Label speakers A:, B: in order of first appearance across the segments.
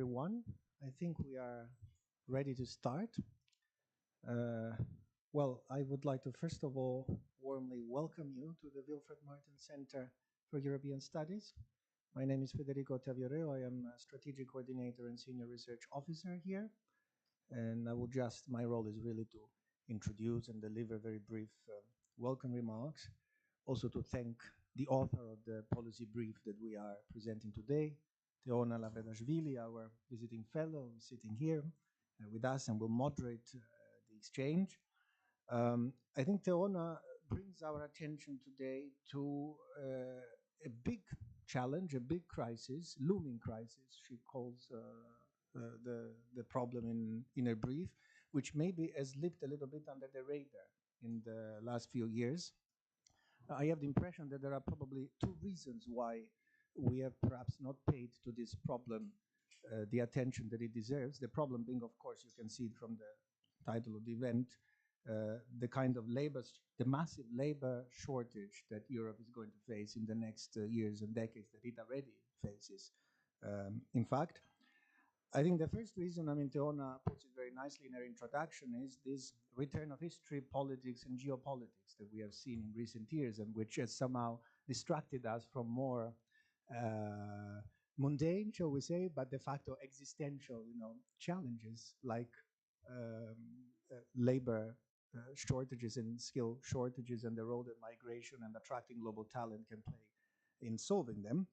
A: everyone. I think we are ready to start. Uh, well, I would like to first of all warmly welcome you to the Wilfred Martin Center for European Studies. My name is Federico Tavioreo. I am a strategic coordinator and senior research officer here. And my role is really to introduce and deliver very brief welcome remarks. Also to thank the author of the policy brief that we are presenting today, Teona Lavredashvili, our visiting fellow, sitting here with us and will moderate the exchange. I think Teona brings our attention today to a big challenge, a big crisis, looming crisis, she calls the problem in her brief, which maybe has slipped a little bit under the radar in the last few years. I have the impression that there are probably two reasons why we have perhaps not paid to this problem the attention that it deserves. The problem being, of course, you can see it from the title of the event, the kind of the massive labor shortage that Europe is going to face in the next years and decades that it already faces. In fact, I think the first reason, Teona puts it very nicely in her introduction, is this return of history, politics, and geopolitics that we have seen in recent years and which has somehow distracted us from more mundane, shall we say, but de facto existential, challenges like labor shortages and skill shortages and the role that migration and attracting global talent can play in solving them.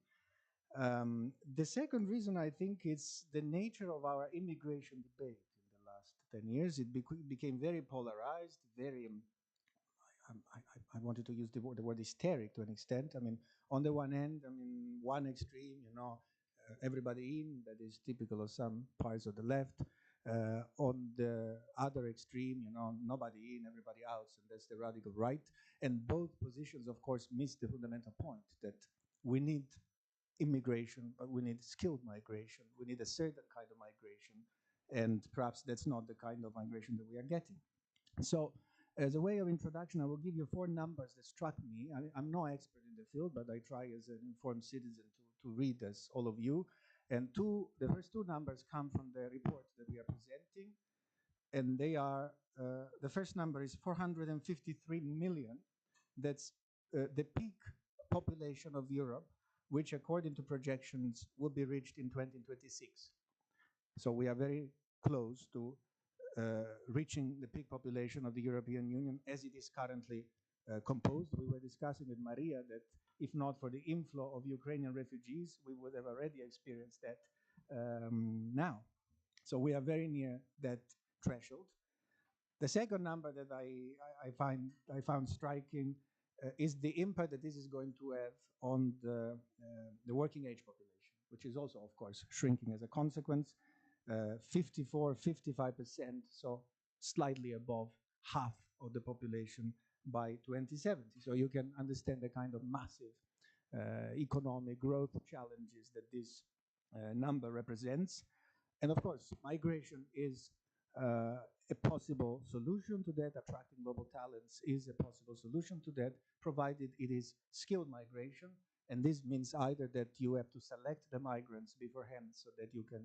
A: The second reason, I think, is the nature of our immigration debate in the last 10 years. It became very polarized, very, I wanted to use the word hysteric to an extent. On the one hand, one extreme, everybody in, that is typical of some parts of the left. On the other extreme, nobody in, everybody out, and that's the radical right. And both positions, of course, miss the fundamental point that we need immigration, but we need skilled migration. We need a certain kind of migration, and perhaps that's not the kind of migration that we are getting. So, as a way of introduction, I will give you 4 numbers that struck me. I'm no expert in the field, but I try as an informed citizen to read as all of you. And the first 2 numbers come from the report that we are presenting, and they are, the first number is 453 million. That's the peak population of Europe, which according to projections will be reached in 2026. So we are very close to reaching the peak population of the European Union as it is currently composed. We were discussing with Maria that if not for the inflow of Ukrainian refugees, we would have already experienced that now. So we are very near that threshold. The second number that I found striking is the impact that this is going to have on the working age population, which is also, of course, shrinking as a consequence. 54, 55%, so slightly above half of the population by 2070. So you can understand the kind of massive economic growth challenges that this number represents. And of course, migration is a possible solution to that. Attracting global talents is a possible solution to that, provided it is skilled migration. And this means either that you have to select the migrants beforehand so that you can,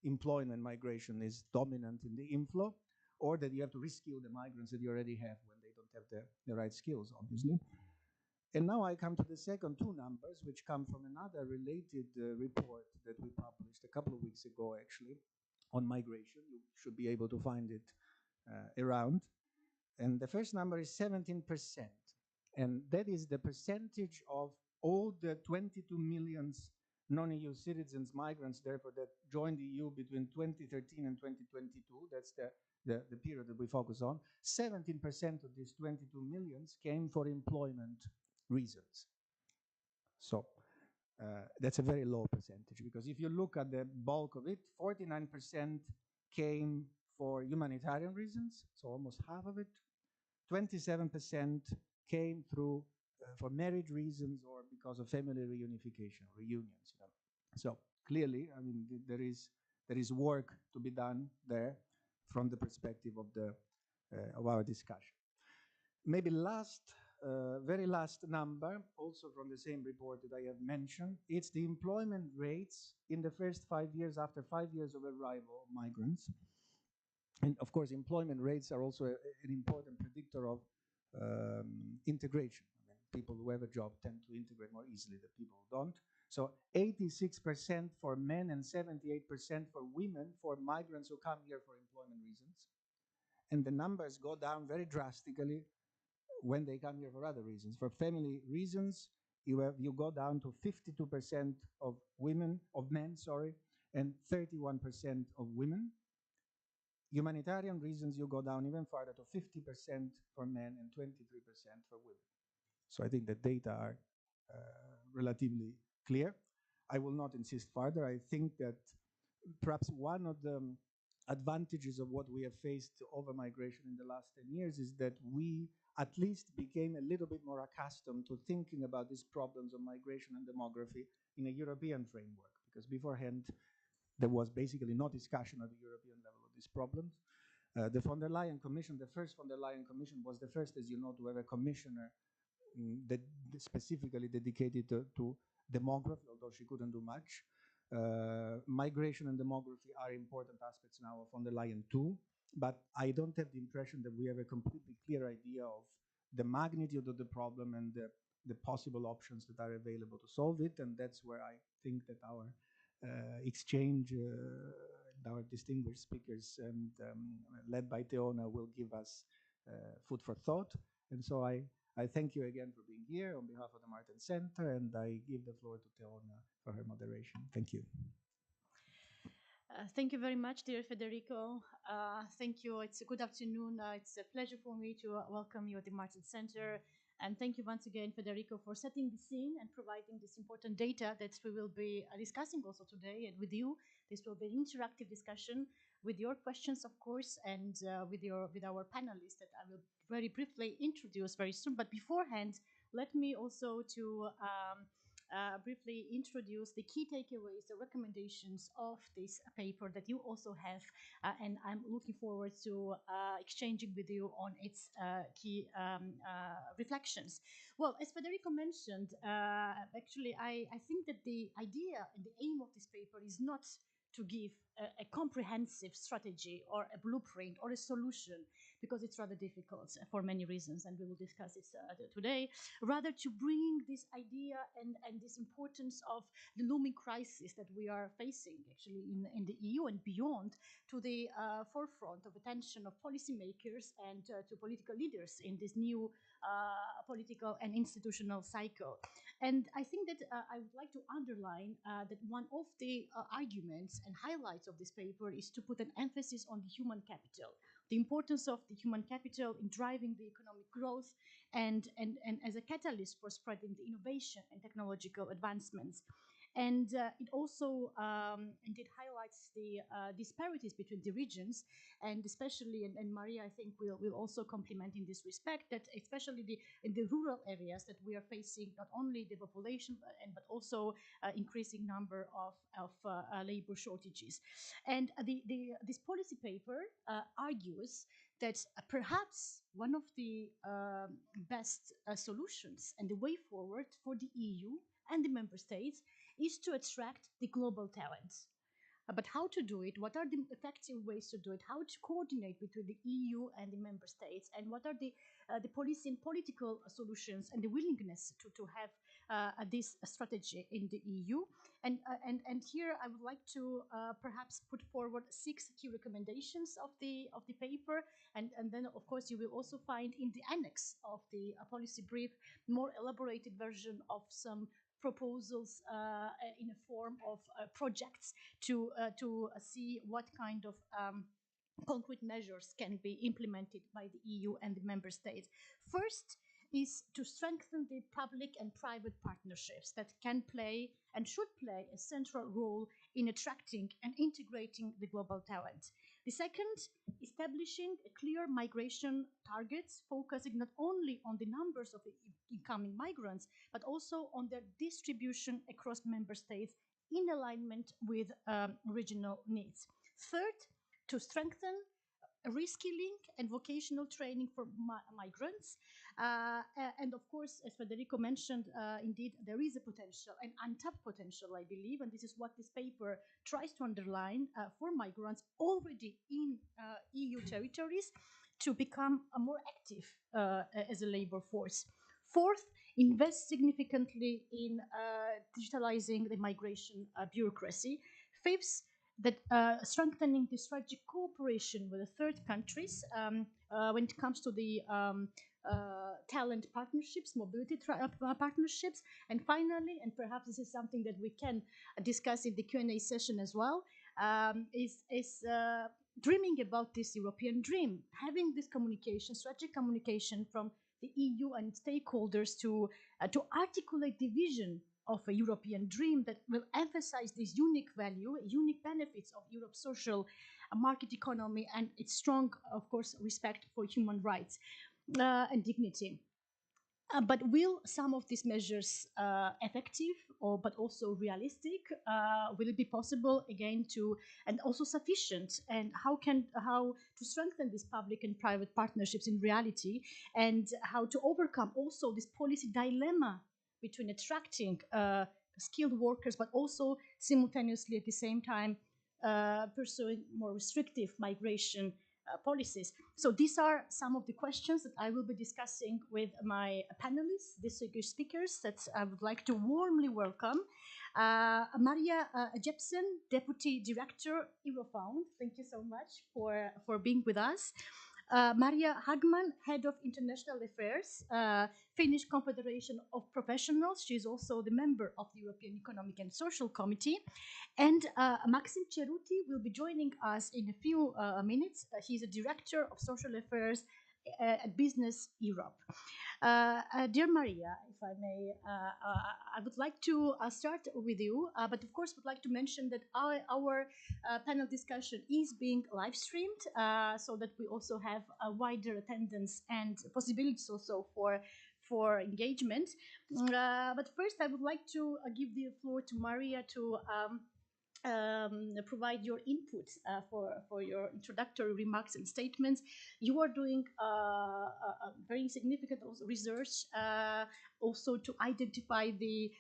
A: employment migration is dominant in the inflow, or that you have to reskill the migrants that you already have when they don't have the right skills, obviously. And now I come to the second 2 numbers, which come from another related report that we published a couple of weeks ago, actually, on migration. You should be able to find it around. And the first number is 17%. And that is the percentage of all the 22 million non-EU citizens, migrants, therefore, that joined the EU between 2013 and 2022. That's the period that we focus on. 17% of these 22 millions came for employment reasons. So that's a very low percentage, because if you look at the bulk of it, 49% came for humanitarian reasons, so almost half of it. 27% came through for marriage reasons or because of family reunification, reunions. So clearly, there is work to be done there from the perspective of our discussion. Maybe last very last number, also from the same report that I have mentioned, it's the employment rates in the first 5 years after 5 years of arrival of migrants. And of course, employment rates are also an important predictor of integration. I mean, people who have a job tend to integrate more easily than people who don't. So 86% for men and 78% for women for migrants who come here for employment reasons. And the numbers go down very drastically when they come here for other reasons. For family reasons, you go down to 52% of men, and 31% of women. Humanitarian reasons, you go down even farther to 50% for men and 23% for women. So I think the data are relatively clear. I will not insist further. I think that perhaps one of the advantages of what we have faced over migration in the last 10 years is that we at least became a little bit more accustomed to thinking about these problems of migration and demography in a European framework, because beforehand there was basically no discussion at the European level of these problems. The von der Leyen Commission, the first von der Leyen Commission, was the first, as you know, to have a commissioner that specifically dedicated to demography, although she couldn't do much. Migration and demography are important aspects now of von der Leyen too, but I don't have the impression that we have a completely clear idea of the magnitude of the problem and the possible options that are available to solve it, and that's where I think that our exchange, our distinguished speakers, and led by Teona, will give us food for thought. And so I thank you again for being here on behalf of the Martin Center, and I give the floor to Teona for her moderation. Thank you.
B: Thank you very much, dear Federico. Thank you. It's a good afternoon. It's a pleasure for me to welcome you at the Martin Center. And thank you once again, Federico, for setting the scene and providing this important data that we will be discussing also today and with you. This will be an interactive discussion with your questions, of course, and with our panelists that I will very briefly introduce very soon. But beforehand, let me also to briefly introduce the key takeaways, the recommendations of this paper that you also have, and I'm looking forward to exchanging with you on its key reflections. Well, as Federico mentioned, actually, I think that the idea and the aim of this paper is not to give a comprehensive strategy or a blueprint or a solution, because it's rather difficult for many reasons, and we will discuss it today. Rather, to bring this idea and this importance of the looming crisis that we are facing actually in the EU and beyond to the forefront of attention of policymakers and to political leaders in this new political and institutional cycle. And I think that I would like to underline that one of the arguments and highlights of this paper is to put an emphasis on the human capital, the importance of the human capital in driving the economic growth and as a catalyst for spreading the innovation and technological advancements. And it also indeed highlights the disparities between the regions, and especially, and Maria, I think, will also complement in this respect, that especially in the rural areas that we are facing not only the population, but also increasing number of labor shortages. And this policy paper argues that perhaps one of the best solutions and the way forward for the EU and the member states is to attract the global talents. But how to do it? What are the effective ways to do it? How to coordinate between the EU and the member states? And what are the policy and political solutions and the willingness to have this strategy in the EU? And here I would like to perhaps put forward 6 key recommendations of the paper, and then of course you will also find in the annex of the policy brief more elaborated version of some proposals in a form of projects to see what kind of concrete measures can be implemented by the EU and the member states. First is to strengthen the public and private partnerships that can play and should play a central role in attracting and integrating the global talent. The second, establishing a clear migration targets, focusing not only on the numbers of incoming migrants, but also on their distribution across member states in alignment with regional needs. Third, to strengthen reskilling and vocational training for migrants, And of course, as Federico mentioned, indeed, there is a potential, an untapped potential, I believe, and this is what this paper tries to underline for migrants already in EU territories to become more active as a labor force. Fourth, invest significantly in digitalizing the migration bureaucracy. Fifth, that strengthening the strategic cooperation with the third countries when it comes to the talent partnerships, mobility partnerships, and finally, and perhaps this is something that we can discuss in the Q&A session as well, is dreaming about this European dream, having this communication, strategic communication from the EU and stakeholders to articulate the vision of a European dream that will emphasize this unique value, unique benefits of Europe's social market economy and its strong, of course, respect for human rights and dignity. But will some of these measures effective or but also realistic? Will it be possible again to and also sufficient? And how to strengthen these public and private partnerships in reality, and how to overcome also this policy dilemma between attracting skilled workers but also simultaneously at the same time pursuing more restrictive migration policies. So these are some of the questions that I will be discussing with my panelists, distinguished speakers that I would like to warmly welcome. Maria Jepsen, Deputy Director, Eurofound. Thank you so much for being with us. Maria Hagman, Head of International Affairs, Finnish Confederation of Professionals. She's also the member of the European Economic and Social Committee. And Maxim Ceruti will be joining us in a few minutes. He's a Director of Social Affairs at Business Europe. Dear Maria, if I may, I would like to start with you, but of course would like to mention that our panel discussion is being live streamed so that we also have a wider attendance and possibilities also for engagement. But first I would like to give the floor to Maria to provide your input for your introductory remarks and statements. You are doing very significant research also to identify the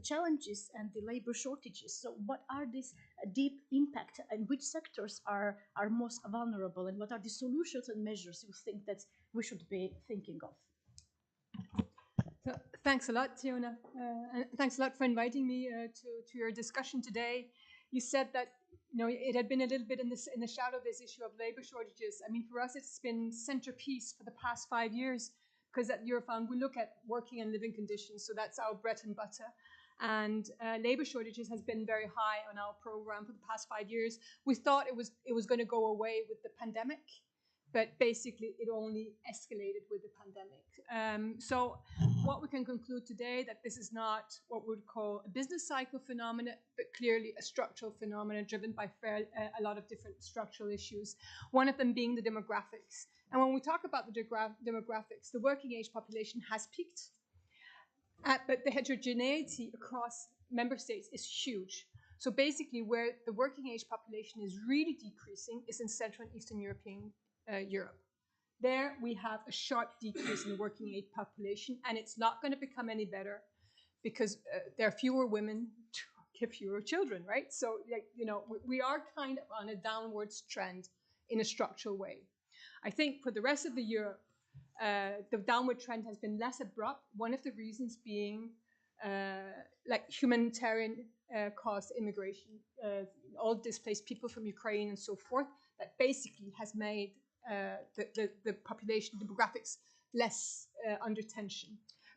B: challenges and the labor shortages. So what are these deep impact and which sectors are most vulnerable, and what are the solutions and measures you think that we should be thinking of?
C: So thanks a lot, Tiona, and thanks a lot for inviting me to your discussion today. You said that it had been a little bit in the shadow of this issue of labor shortages. I mean, for us, it's been centerpiece for the past 5 years because at Eurofound we look at working and living conditions, so that's our bread and butter. And labor shortages has been very high on our program for the past 5 years. We thought it was going to go away with the pandemic, but basically it only escalated with the pandemic. So what we can conclude today that this is not what we would call a business cycle phenomenon, but clearly a structural phenomenon driven by a lot of different structural issues, one of them being the demographics. And when we talk about the demographics, the working age population has peaked, but the heterogeneity across member states is huge. So basically where the working age population is really decreasing is in Central and Eastern Europe. There we have a sharp decrease in the working age population, and it's not going to become any better because there are fewer women to give fewer children, right? So we are kind of on a downwards trend in a structural way. I think for the rest of the Europe, the downward trend has been less abrupt. One of the reasons being humanitarian caused immigration, all displaced people from Ukraine and so forth, that basically has made the population demographics less under tension.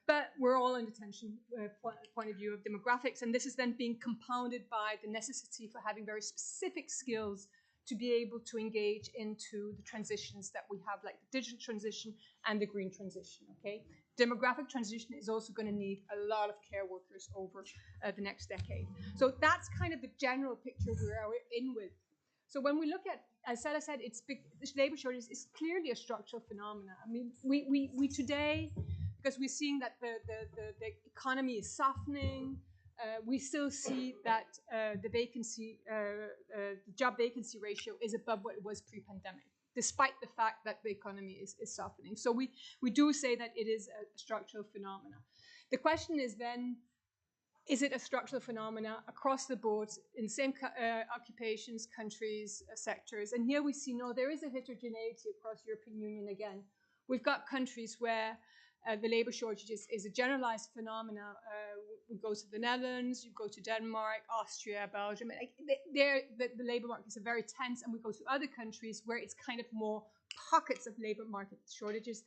C: But we're all under tension point of view of demographics, and this is then being compounded by the necessity for having very specific skills to be able to engage into the transitions that we have, like the digital transition and the green transition, okay? Demographic transition is also going to need a lot of care workers over the next decade. So that's kind of the general picture we're in with. So when we look at, as I said, this labor shortage is clearly a structural phenomenon. I mean, we today, because we're seeing that the economy is softening, we still see that the job vacancy ratio is above what it was pre-pandemic. despite the fact that the economy is softening. So we do say that it is a structural phenomena. The question is then, is it a structural phenomena across the board in the same occupations, countries, sectors? And here we see, no, there is a heterogeneity across European Union again. We've got countries where the labor shortage is a generalized phenomena. We go to the Netherlands, you go to Denmark, Austria, Belgium. There, the labor markets are very tense, and we go to other countries where it's kind of more pockets of labor market shortages,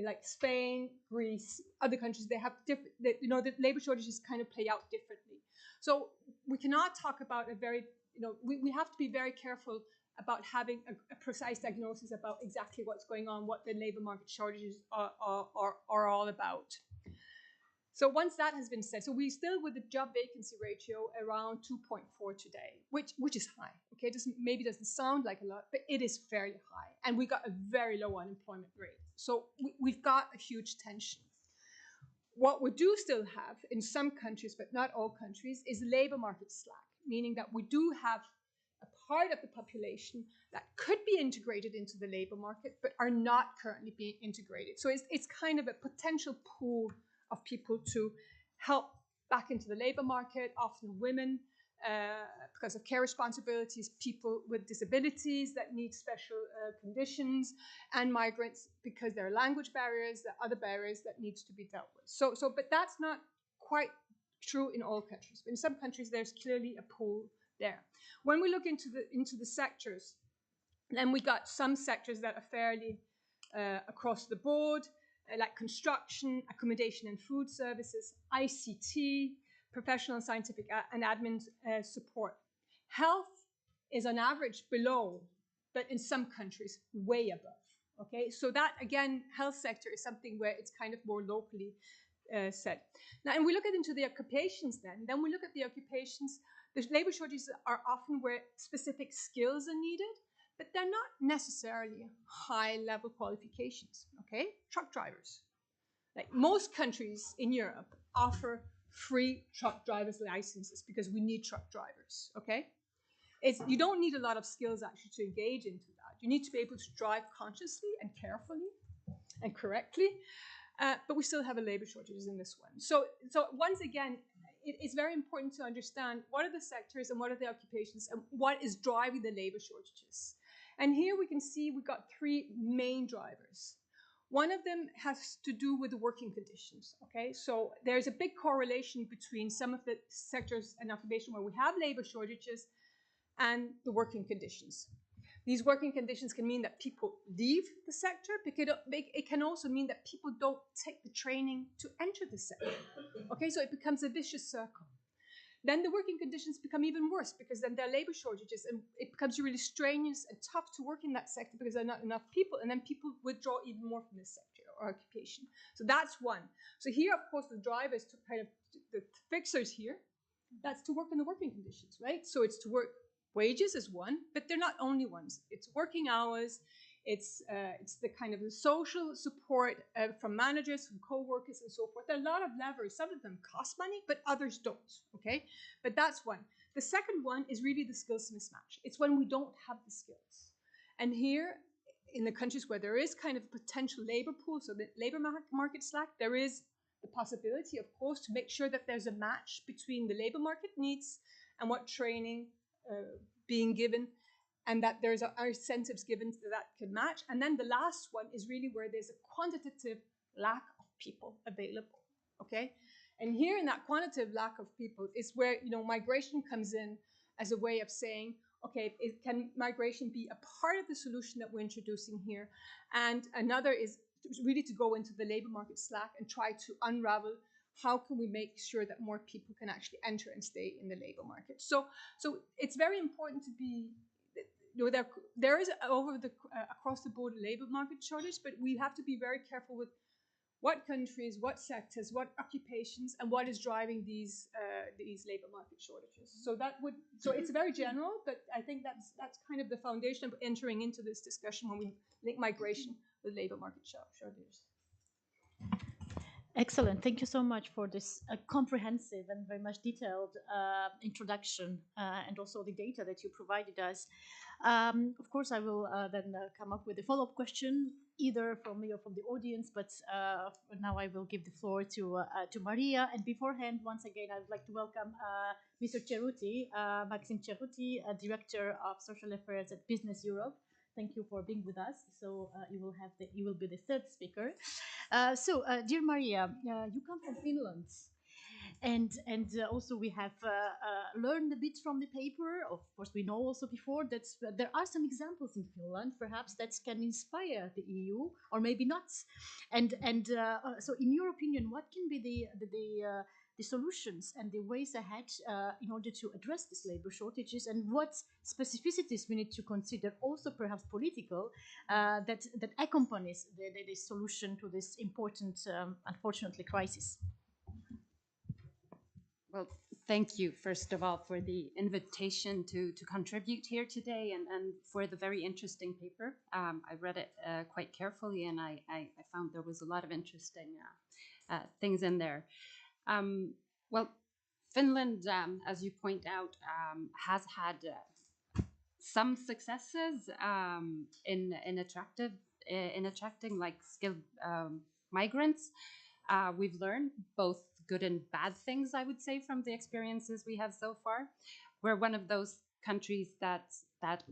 C: like Spain, Greece, other countries. They have different, the labor shortages kind of play out differently. So we cannot talk about a very, we have to be very careful about having a precise diagnosis about exactly what's going on, what the labor market shortages are all about. So once that has been said, so we still with the job vacancy ratio around 2.4 today, which is high. Okay, maybe doesn't sound like a lot, but it is fairly high, and we got a very low unemployment rate. So we've got a huge tension. What we do still have in some countries, but not all countries, is labor market slack, meaning that we do have a part of the population that could be integrated into the labor market, but are not currently being integrated. So it's kind of a potential pool of people to help back into the labor market, often women, because of care responsibilities, people with disabilities that need special conditions, and migrants because there are language barriers, there are other barriers that needs to be dealt with. But that's not quite true in all countries. In some countries, there's clearly a pool there. When we look into the sectors, then we got some sectors that are fairly across the board, like construction, accommodation and food services, ICT, professional, scientific, and admin support. Health is on average below, but in some countries way above. Okay, so that again, health sector is something where it's kind of more locally set. Now, and we look into the occupations then we look at the occupations. The labor shortages are often where specific skills are needed, but they're not necessarily high-level qualifications, okay? Truck drivers. Like most countries in Europe offer free truck driver's licenses because we need truck drivers, okay? You don't need a lot of skills actually to engage into that. You need to be able to drive consciously and carefully and correctly, but we still have a labor shortages in this one. So once again, it's very important to understand what are the sectors and what are the occupations and what is driving the labor shortages. And here we can see we've got three main drivers. One of them has to do with the working conditions, okay? So there's a big correlation between some of the sectors and occupation where we have labor shortages and the working conditions. These working conditions can mean that people leave the sector, because it can also mean that people don't take the training to enter the sector, okay? So it becomes a vicious circle. Then the working conditions become even worse because then there are labor shortages and it becomes really strenuous and tough to work in that sector because there are not enough people, and then people withdraw even more from this sector or occupation. So that's one. So here, of course, the drivers to kind of the fixers here, that's to work in the working conditions, right? So it's to work. Wages is one, but they're not only ones. It's working hours, it's the kind of the social support from managers, from co-workers and so forth. There are a lot of levers. Some of them cost money, but others don't, okay? But that's one. The second one is really the skills mismatch. It's when we don't have the skills. And here, in the countries where there is kind of potential labor pool, so the labor market slack, there is the possibility, of course, to make sure that there's a match between the labor market needs and what training being given, and that there's are incentives given that can match. And then the last one is really where there's a quantitative lack of people available, okay? And here in that quantitative lack of people is where, migration comes in as a way of saying, okay, can migration be a part of the solution that we're introducing here? And another is really to go into the labor market slack and try to unravel how can we make sure that more people can actually enter and stay in the labor market. So it's very important to be, there is across the board labor market shortage, but we have to be very careful with what countries, what sectors, what occupations, and what is driving these labor market shortages. So it's very general, but I think that's kind of the foundation of entering into this discussion when we link migration with labor market shortages.
B: Excellent. Thank you so much for this comprehensive and very much detailed introduction and also the data that you provided us. Of course, I will then come up with a follow up question, either from me or from the audience, but now I will give the floor to Maria. And beforehand, once again, I would like to welcome Mr. Cerruti, Maxime Cerruti, Director of Social Affairs at Business Europe. Thank you for being with us. So you will be the third speaker. Dear Maria, you come from Finland, and also we have learned a bit from the paper. Of course, we know also before that there are some examples in Finland, perhaps that can inspire the EU, or maybe not. So, in your opinion, what can be the solutions and the ways ahead in order to address these labor shortages, and what specificities we need to consider, also perhaps political, that accompanies the solution to this important, unfortunately, crisis.
D: Well, thank you, first of all, for the invitation to contribute here today and for the very interesting paper. I read it quite carefully, and I found there was a lot of interesting things in there. Well, Finland, as you point out, has had some successes in attracting like skilled migrants. We've learned both good and bad things, I would say, from the experiences we have so far. We're one of those countries that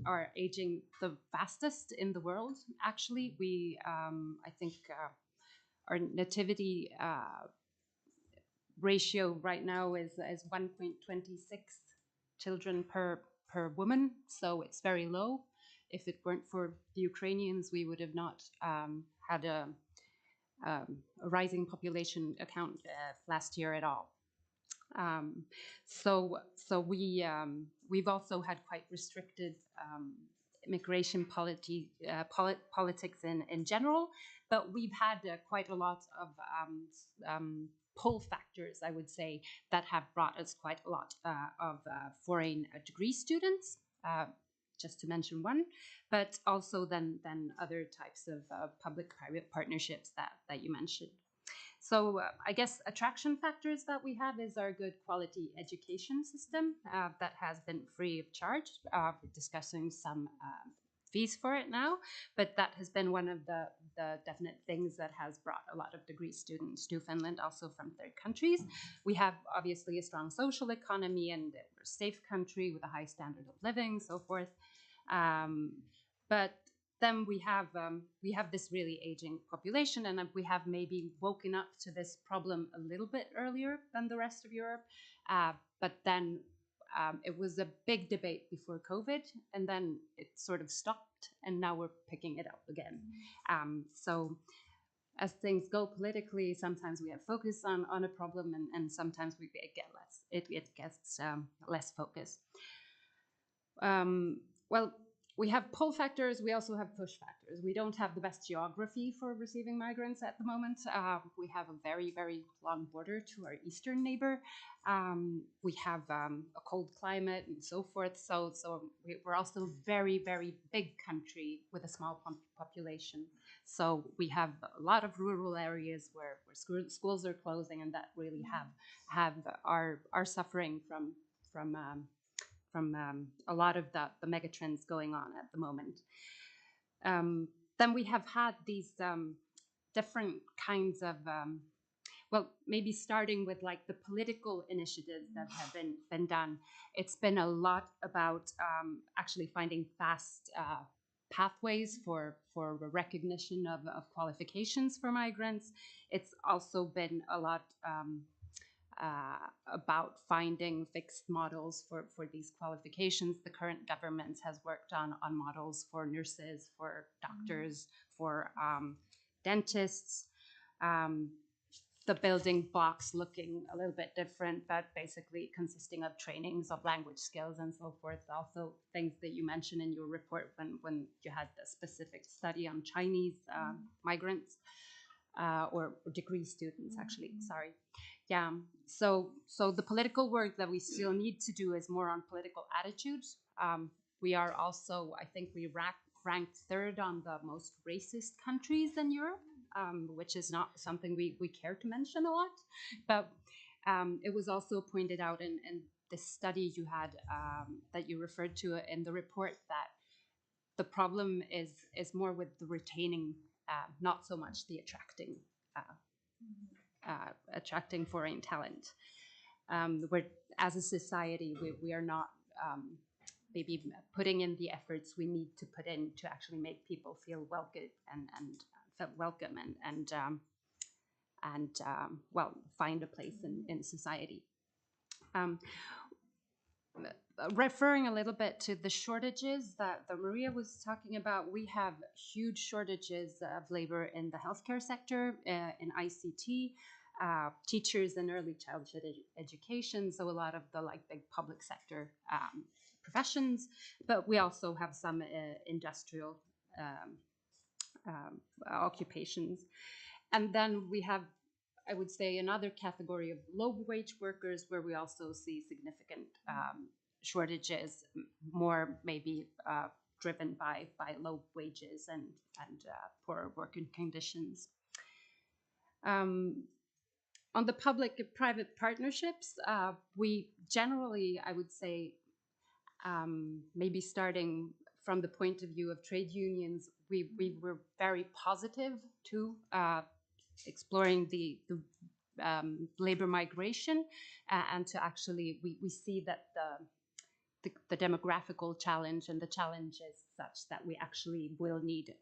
D: are aging the fastest in the world. Actually, we I think our nativity ratio right now is 1.26 children per woman, so it's very low. If it weren't for the Ukrainians, we would have not had a rising population account last year at all. So we've also had quite restricted immigration politics in general, but we've had quite a lot of pull factors, I would say, that have brought us quite a lot of foreign degree students. Just to mention one, but also then other types of public-private partnerships that you mentioned. So I guess attraction factors that we have is our good quality education system that has been free of charge. We're discussing some fees for it now, but that has been one of the definite things that has brought a lot of degree students to Finland, also from third countries. We have obviously a strong social economy, and we're a safe country with a high standard of living, so forth. But then we have this really aging population, and we have maybe woken up to this problem a little bit earlier than the rest of Europe. But then it was a big debate before COVID, and then it sort of stopped, and now we're picking it up again. So as things go politically, sometimes we have focus on a problem, and sometimes it gets less focus. Well, we have pull factors. We also have push factors. We don't have the best geography for receiving migrants at the moment. We have a very, very long border to our eastern neighbor. We have a cold climate and so forth. So we're also a very, very big country with a small population. So we have a lot of rural areas where schools are closing, and that really are suffering from a lot of the megatrends going on at the moment. Then we have had these different kinds of, well, maybe starting with like the political initiatives that have been done. It's been a lot about actually finding fast pathways for recognition of qualifications for migrants. It's also been a lot about finding fixed models for these qualifications. The current government has worked on models for nurses, for doctors, for dentists. The building blocks looking a little bit different, but basically consisting of trainings of language skills and so forth. Also things that you mentioned in your report when you had the specific study on Chinese migrants or degree students, actually, sorry. Yeah, so the political work that we still need to do is more on political attitudes. We are also, I think we ranked third on the most racist countries in Europe. which is not something we care to mention a lot. But it was also pointed out in the study you had that you referred to in the report that the problem is more with the retaining, not so much the attracting foreign talent. Where as a society we are not maybe putting in the efforts we need to put in to actually make people feel welcome and feel welcome and well, find a place in society. Referring a little bit to the shortages that Maria was talking about, we have huge shortages of labor in the healthcare sector, in ICT, teachers in early childhood education, so a lot of the like big public sector professions, but we also have some industrial occupations. And then we have, I would say, another category of low wage workers where we also see significant shortages, more maybe driven by low wages and poor working conditions. On the public-private partnerships, we generally, I would say, maybe starting from the point of view of trade unions, we were very positive to exploring the labor migration, and to actually we see that the demographical challenge and the challenge is such that we actually will need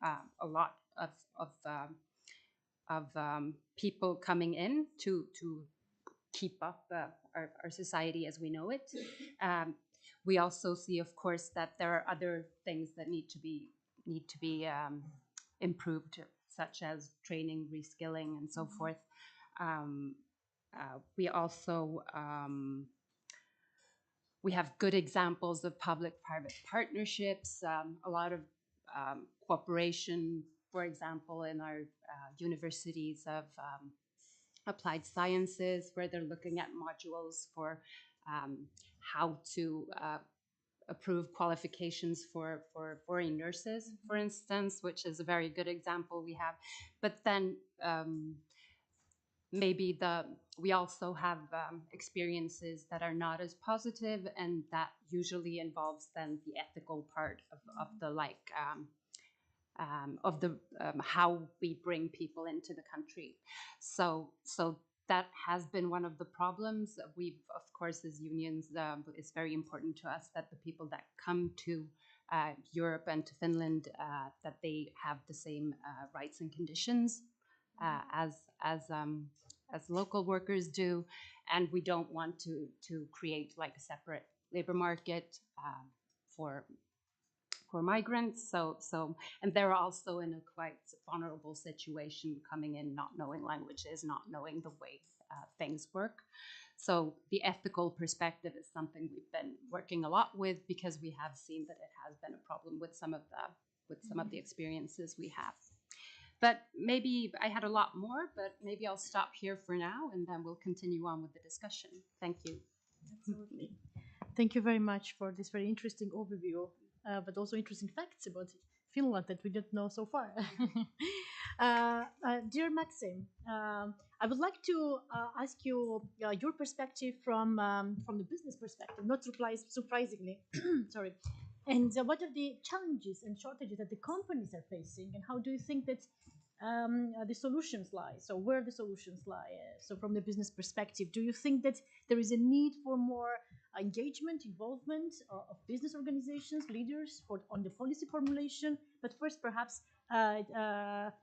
D: a lot of people coming in to keep up our society as we know it. We also see, of course, that there are other things that need to be improved, such as training, reskilling, and so forth. We also we have good examples of public-private partnerships, a lot of cooperation, for example, in our universities of applied sciences, where they're looking at modules for how to approve qualifications for foreign nurses, for instance, which is a very good example we have. But then maybe we also have experiences that are not as positive, and that usually involves then the ethical part of the like how we bring people into the country. So that has been one of the problems. We've, of course, as unions, it's very important to us that the people that come to Europe and to Finland, that they have the same rights and conditions as local workers do, and we don't want to create like a separate labor market for migrants. So and they're also in a quite vulnerable situation, coming in not knowing languages, not knowing the way things work. So the ethical perspective is something we've been working a lot with, because we have seen that it has been a problem with some of the experiences we have. But maybe I had a lot more, but maybe I'll stop here for now, and then we'll continue on with the discussion. Thank you.
B: Absolutely. Thank you very much for this very interesting overview, but also interesting facts about Finland that we didn't know so far. Dear Maxim, I would like to ask you your perspective from the business perspective, not surprisingly. Sorry. And what are the challenges and shortages that the companies are facing, and how do you think that the solutions lie? So where the solutions lie? So from the business perspective, do you think that there is a need for more engagement, involvement of business organizations, leaders on the policy formulation? But first, perhaps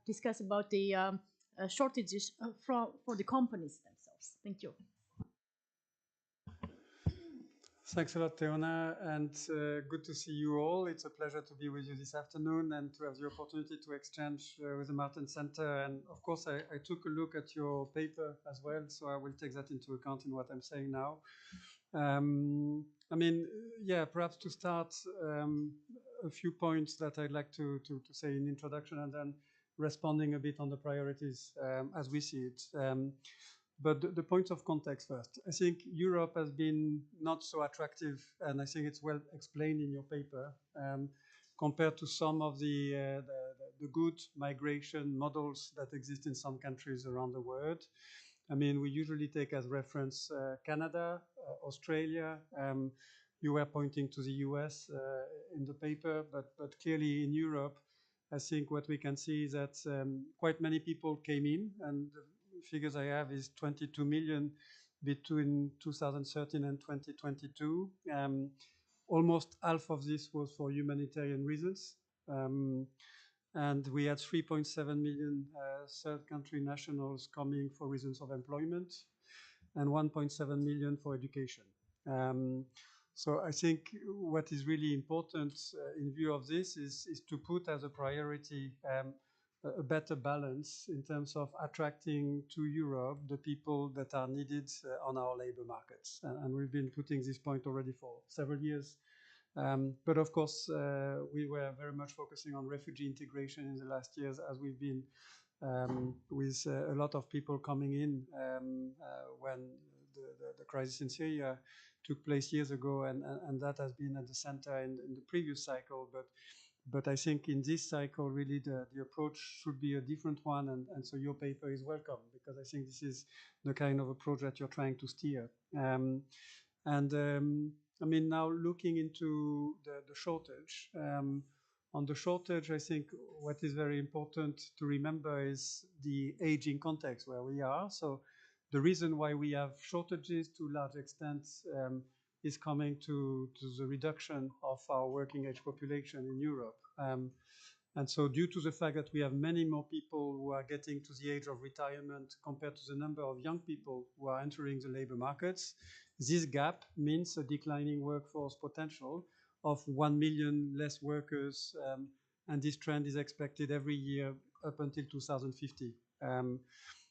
B: discuss about the shortages for the companies themselves. Thank you.
E: Thanks a lot, Teona, and good to see you all. It's a pleasure to be with you this afternoon and to have the opportunity to exchange with the Martin Center. And of course, I took a look at your paper as well, so I will take that into account in what I'm saying now. I mean, yeah, perhaps to start, a few points that I'd like to say in introduction, and then responding a bit on the priorities as we see it. But the points of context first. I think Europe has been not so attractive, and I think it's well explained in your paper, compared to some of the good migration models that exist in some countries around the world. I mean, we usually take as reference Canada, Australia. You were pointing to the US in the paper, but clearly in Europe, I think what we can see is that quite many people came in, and the figures I have is 22 million between 2013 and 2022. Almost half of this was for humanitarian reasons. And we had 3.7 million third country nationals coming for reasons of employment and 1.7 million for education. So I think what is really important in view of this is to put as a priority a better balance in terms of attracting to Europe the people that are needed on our labor markets. And we've been putting this point already for several years. But of course, we were very much focusing on refugee integration in the last years, as we've been with a lot of people coming in when the crisis in Syria took place years ago, and that has been at the center in the previous cycle. But I think in this cycle, really the approach should be a different one, and so your paper is welcome, because I think this is the kind of approach that you're trying to steer. I mean, now looking into the shortage, on the shortage, I think what is very important to remember is the aging context where we are. So the reason why we have shortages to a large extent is coming to the reduction of our working age population in Europe. And so due to the fact that we have many more people who are getting to the age of retirement compared to the number of young people who are entering the labor markets, this gap means a declining workforce potential of 1 million less workers, and this trend is expected every year up until 2050.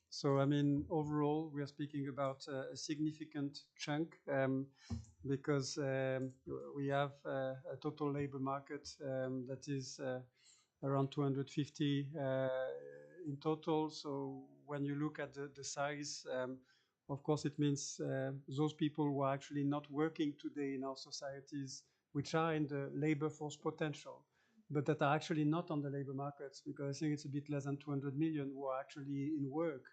E: So, I mean, overall, we are speaking about a significant chunk because we have a total labor market that is around 250 in total. So when you look at the size, of course, it means those people who are actually not working today in our societies, which are in the labor force potential, but that are actually not on the labor markets, because I think it's a bit less than 200 million who are actually in work.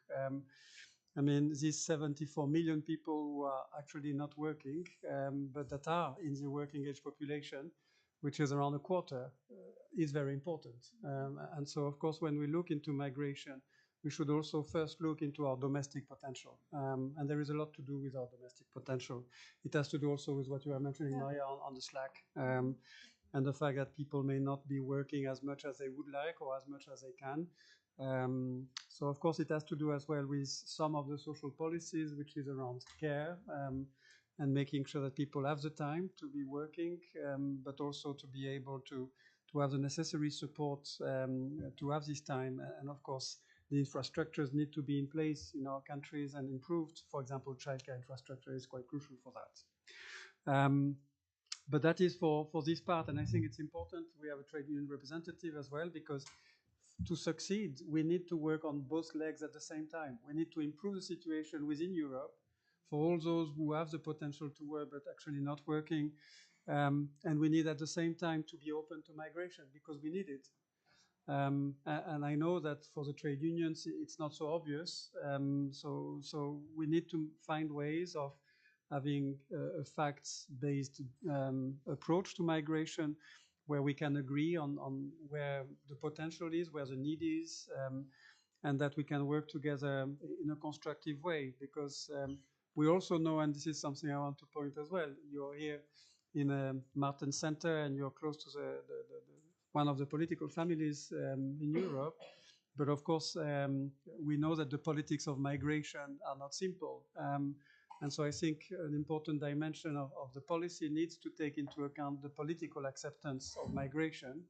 E: I mean, these 74 million people who are actually not working, but that are in the working age population, which is around a quarter, is very important. And so, of course, when we look into migration, we should also first look into our domestic potential. And there is a lot to do with our domestic potential. It has to do also with what you were mentioning, Maya, on the Slack, and the fact that people may not be working as much as they would like or as much as they can. So, of course, it has to do as well with some of the social policies, which is around care, and making sure that people have the time to be working, but also to be able to have the necessary support to have this time. And of course, the infrastructures need to be in place in our countries and improved. For example, childcare infrastructure is quite crucial for that. But that is for this part, and I think it's important we have a trade union representative as well, because to succeed, we need to work on both legs at the same time. We need to improve the situation within Europe for all those who have the potential to work but actually not working. And we need at the same time to be open to migration, because we need it. And I know that for the trade unions, it's not so obvious. So we need to find ways of having a facts-based approach to migration, where we can agree on where the potential is, where the need is, and that we can work together in a constructive way. Because we also know, and this is something I want to point as well, you're here in a Martin Center and you're close to one of the political families in Europe. But of course, we know that the politics of migration are not simple. And so I think an important dimension of the policy needs to take into account the political acceptance of migration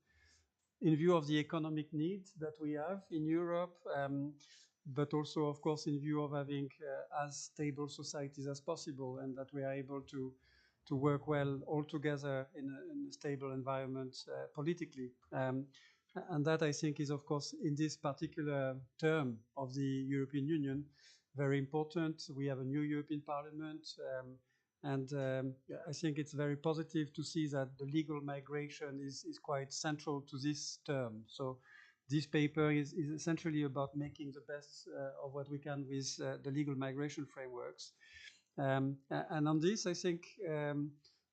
E: in view of the economic needs that we have in Europe, but also, of course, in view of having as stable societies as possible, and that we are able to work well all together in a stable environment politically. And that, I think, is, of course, in this particular term of the European Union, very important. We have a new European Parliament, And I think it's very positive to see that the legal migration is quite central to this term. So this paper is essentially about making the best of what we can with the legal migration frameworks. And on this, I think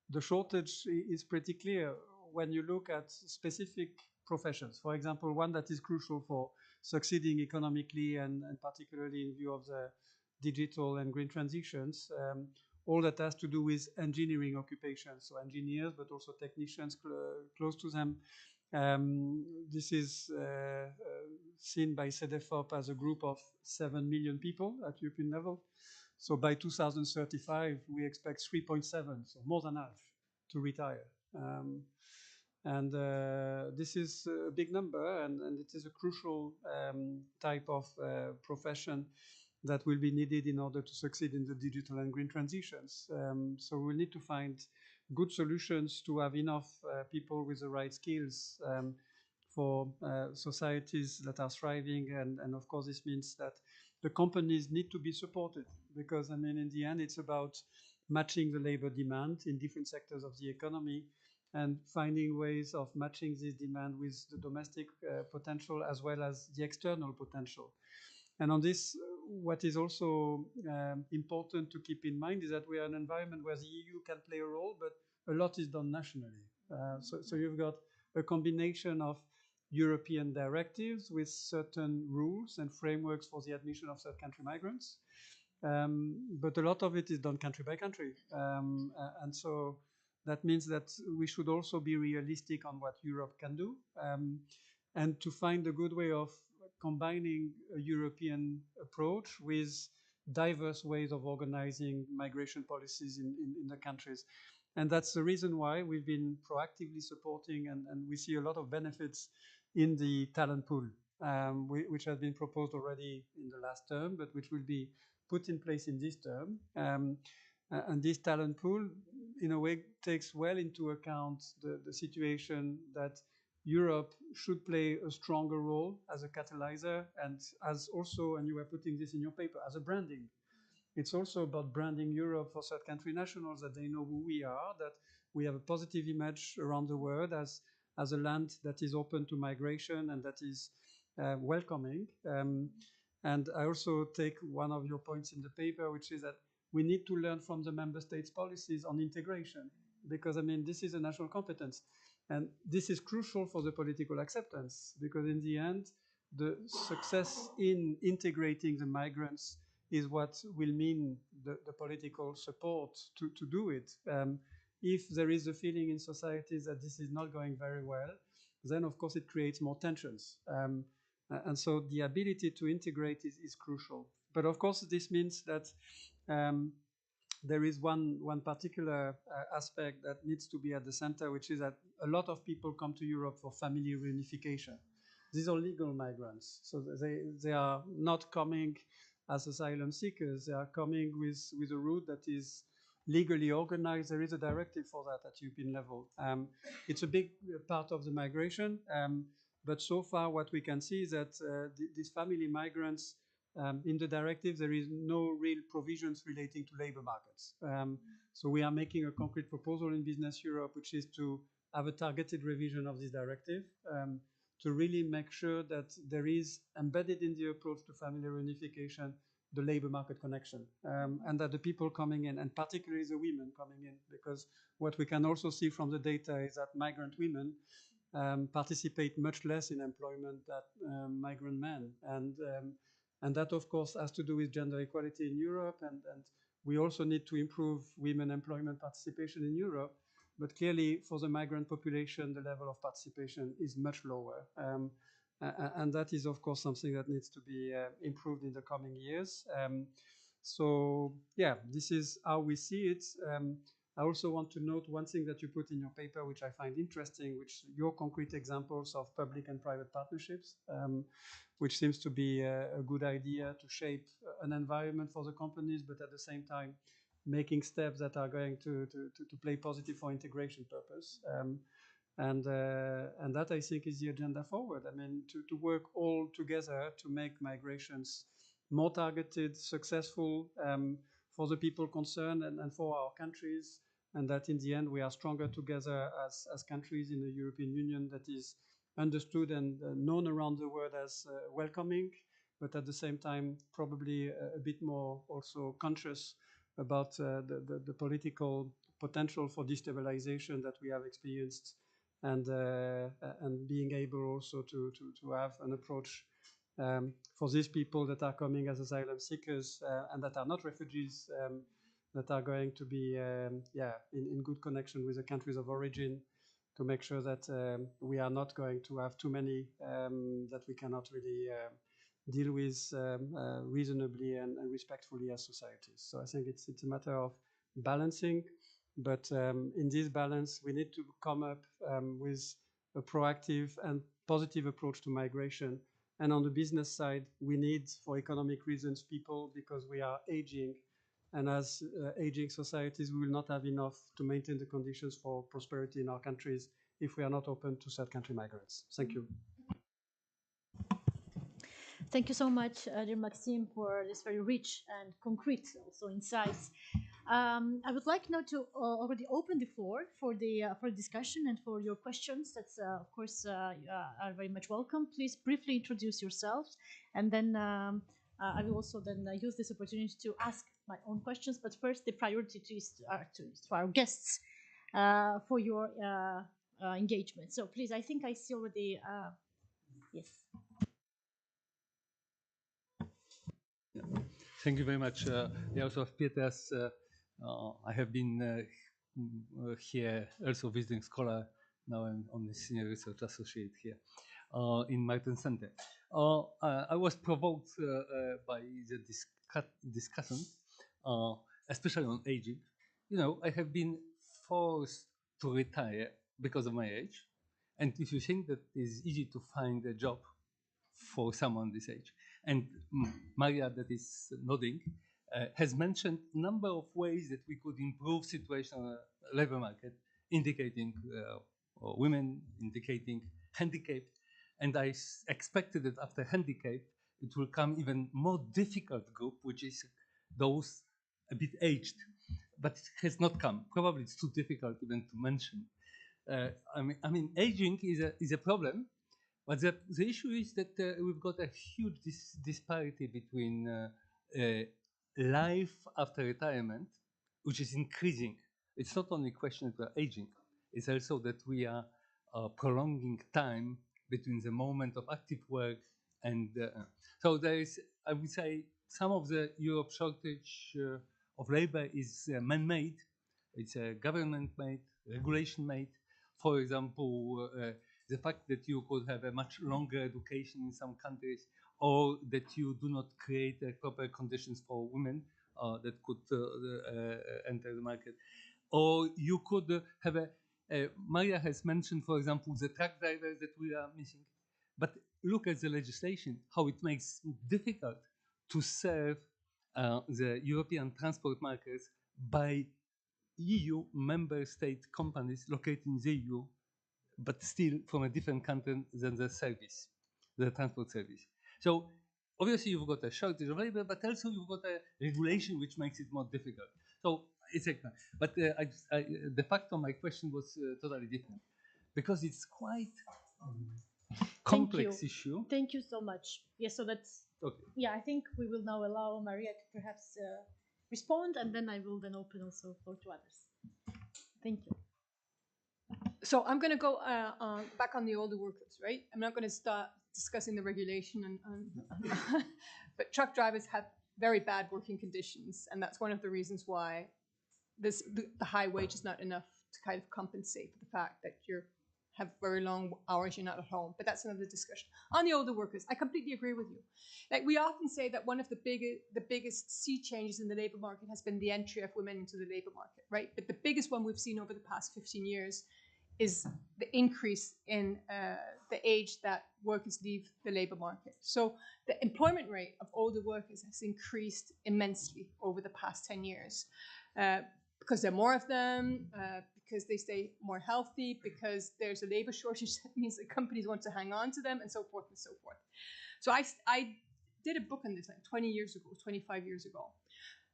E: the shortage is pretty clear when you look at specific professions. For example, one that is crucial for succeeding economically and particularly in view of the digital and green transitions, all that has to do with engineering occupations, so engineers, but also technicians close to them. This is seen by CEDEFOP as a group of 7 million people at European level. So by 2035, we expect 3.7, so more than half, to retire. And this is a big number, and it is a crucial type of profession that will be needed in order to succeed in the digital and green transitions. So we need to find good solutions to have enough people with the right skills for societies that are thriving. And of course, this means that the companies need to be supported because, I mean, in the end, it's about matching the labor demand in different sectors of the economy and finding ways of matching this demand with the domestic potential as well as the external potential. And on this, what is also important to keep in mind is that we are in an environment where the EU can play a role, but a lot is done nationally. So you've got a combination of European directives with certain rules and frameworks for the admission of third country migrants. But a lot of it is done country by country. And so that means that we should also be realistic on what Europe can do and to find a good way of combining a European approach with diverse ways of organizing migration policies in the countries. And that's the reason why we've been proactively supporting, and we see a lot of benefits in the talent pool, which has been proposed already in the last term, but which will be put in place in this term. And this talent pool, in a way, takes well into account the situation that Europe should play a stronger role as a catalyzer and as also, and you were putting this in your paper, as a branding. It's also about branding Europe for third country nationals, that they know who we are, that we have a positive image around the world as a land that is open to migration and that is welcoming. And I also take one of your points in the paper, which is that we need to learn from the member states' policies on integration, because, I mean, this is a national competence. And this is crucial for the political acceptance, because in the end, the success in integrating the migrants is what will mean the political support to do it. If there is a feeling in societies that this is not going very well, then of course it creates more tensions. And so the ability to integrate is crucial. But of course this means that there is one particular aspect that needs to be at the center, which is that a lot of people come to Europe for family reunification. These are legal migrants, so they are not coming as asylum seekers. They are coming with a route that is legally organized. There is a directive for that at European level. It's a big part of the migration, but so far what we can see is that these family migrants, in the directive, there is no real provisions relating to labor markets. So we are making a concrete proposal in Business Europe, which is to have a targeted revision of this directive to really make sure that there is embedded in the approach to family reunification the labor market connection, and that the people coming in, and particularly the women coming in, because what we can also see from the data is that migrant women participate much less in employment than migrant men. And that, of course, has to do with gender equality in Europe. And we also need to improve women employment participation in Europe. But clearly, for the migrant population, the level of participation is much lower. And that is, of course, something that needs to be improved in the coming years. So, yeah, this is how we see it. I also want to note one thing that you put in your paper, which I find interesting, which your concrete examples of public and private partnerships, which seems to be a good idea to shape an environment for the companies, but at the same time, making steps that are going to play positive for integration purpose. And that, I think, is the agenda forward. I mean, to work all together to make migrations more targeted, successful, for the people concerned and for our countries, and that in the end we are stronger together as countries in the European Union that is understood and known around the world as welcoming, but at the same time probably a bit more also conscious about the political potential for destabilization that we have experienced, and being able also to have an approach for these people that are coming as asylum seekers and that are not refugees, that are going to be in good connection with the countries of origin, to make sure that we are not going to have too many that we cannot really deal with reasonably and respectfully as societies. So I think it's a matter of balancing, but in this balance we need to come up with a proactive and positive approach to migration. And on the business side, we need, for economic reasons, people, because we are aging, and as aging societies, we will not have enough to maintain the conditions for prosperity in our countries if we are not open to third country migrants. Thank you.
B: Thank you so much, dear Maxime, for this very rich and concrete also insights. I would like now to already open the floor for the discussion and for your questions. That's of course are very much welcome. Please briefly introduce yourselves, and then I will also then use this opportunity to ask my own questions. But first, the priority to our guests for your engagement. So please, I think I see already. Yes.
F: Thank you very much. Also, Peters, I have been here also visiting scholar. Now I'm on the senior research associate here in Martin Center. I was provoked by the discussion, especially on aging. You know, I have been forced to retire because of my age. And if you think that it's easy to find a job for someone this age, and Maria, that is nodding, has mentioned a number of ways that we could improve situation on the labor market, indicating women, indicating handicap. And I expected that after handicap, it will come even more difficult group, which is those a bit aged, but it has not come. Probably it's too difficult even to mention. I mean, aging is a problem. But the issue is that we've got a huge disparity between life after retirement, which is increasing. It's not only a question of aging, it's also that we are prolonging time between the moment of active work and so there is, I would say, some of the Europe shortage of labor is man-made. It's government-made, regulation-made. For example, the fact that you could have a much longer education in some countries, or that you do not create proper conditions for women that could enter the market, or you could have Maria has mentioned, for example, the truck drivers that we are missing. But look at the legislation, how it makes it difficult to serve the European transport markets by EU member state companies located in the EU, but still from a different country than the service, the transport service. So obviously you've got a shortage of labor, but also you've got a regulation which makes it more difficult. So it's a, but the fact of my question was totally different, because it's quite complex issue.
B: Thank you so much. Yes, so that's
F: okay.
B: Yeah, I think we will now allow Maria to perhaps respond, and then I will then open also floor to others. Thank you.
C: So I'm going to go back on the older workers, right? I'm not going to start discussing the regulation, but truck drivers have very bad working conditions, and that's one of the reasons why the high wage is not enough to kind of compensate for the fact that you have very long hours, you're not at home. But that's another discussion. On the older workers, I completely agree with you. Like, we often say that one of the biggest sea changes in the labor market has been the entry of women into the labor market, right? But the biggest one we've seen over the past 15 years is the increase in the age that workers leave the labor market. So the employment rate of older workers has increased immensely over the past 10 years because there are more of them, because they stay more healthy, because there's a labor shortage that means that companies want to hang on to them, and so forth and so forth. So I did a book on this like 20 years ago, 25 years ago.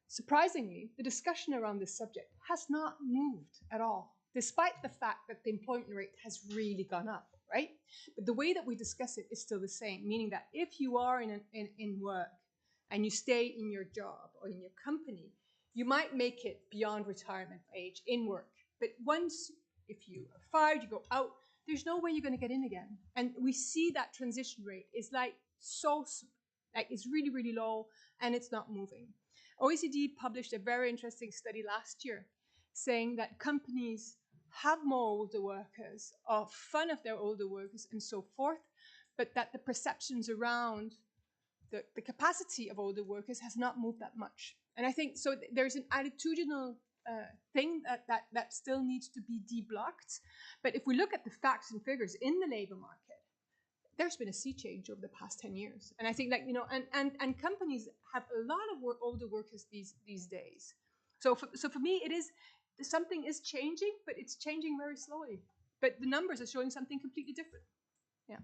C: Surprisingly, the discussion around this subject has not moved at all, despite the fact that the employment rate has really gone up, right? But the way that we discuss it is still the same, meaning that if you are in work and you stay in your job or in your company, you might make it beyond retirement age in work. But once, if you are fired, you go out, there's no way you're going to get in again. And we see that transition rate is like it's really, really low and it's not moving. OECD published a very interesting study last year saying that companies have more older workers, are fond of their older workers, and so forth, but that the perceptions around the capacity of older workers has not moved that much. And I think so there's an attitudinal thing that still needs to be deblocked. But if we look at the facts and figures in the labor market, there's been a sea change over the past 10 years. And I think and companies have a lot of older workers these days. So for me, it is something is changing, but it's changing very slowly. But the numbers are showing something completely different. Yeah.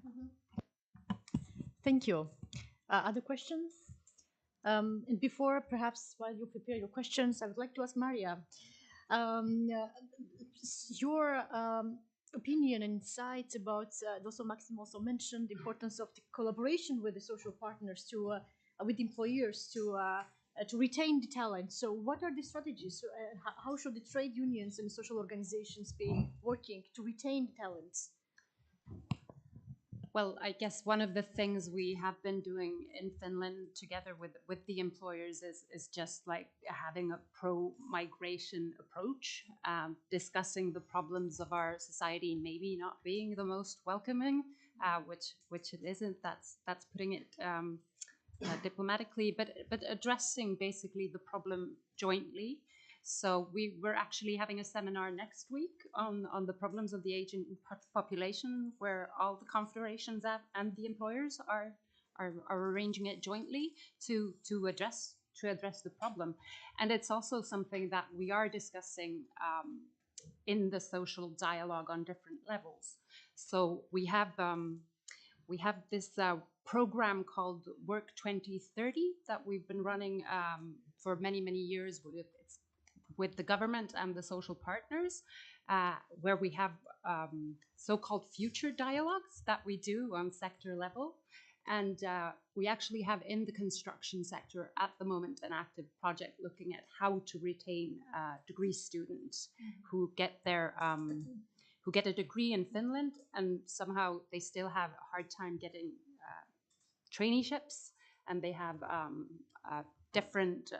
B: Thank you. Other questions? And before, perhaps while you prepare your questions, I would like to ask Maria, your opinion and insights about, also Maxim also mentioned the importance of the collaboration with the social partners with employers to retain the talent. So what are the strategies? How should the trade unions and social organizations be working to retain the talents?
D: Well, I guess one of the things we have been doing in Finland together with the employers is just like having a pro-migration approach, discussing the problems of our society maybe not being the most welcoming, which it isn't. That's putting it diplomatically, but addressing basically the problem jointly. So we're actually having a seminar next week on the problems of the aging population, where all the confederations and the employers are arranging it jointly to address the problem. And it's also something that we are discussing in the social dialogue on different levels. So we have this program called Work 2030 that we've been running for many years with the government and the social partners, where we have so-called future dialogues that we do on sector level. And we actually have in the construction sector at the moment an active project looking at how to retain degree students who get a degree in Finland, and somehow they still have a hard time getting traineeships, and they have different,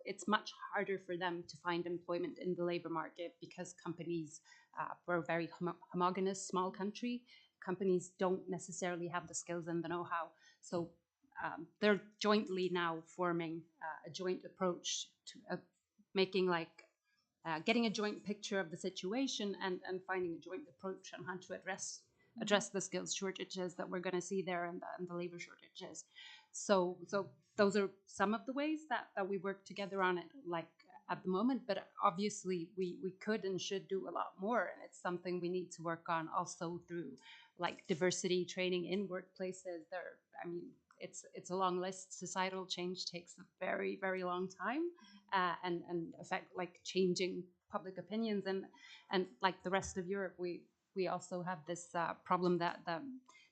D: it's much harder for them to find employment in the labor market because companies, we're a very homogenous small country. Companies don't necessarily have the skills and the know-how. So they're jointly now forming a joint approach to making getting a joint picture of the situation and finding a joint approach on how to address the skills shortages that we're going to see there and the labor shortages. So those are some of the ways that we work together on it, like at the moment. But obviously, we could and should do a lot more, and it's something we need to work on also through like diversity training in workplaces. It's a long list. Societal change takes a very, very long time, and affect like changing public opinions and like the rest of Europe, we also have this problem that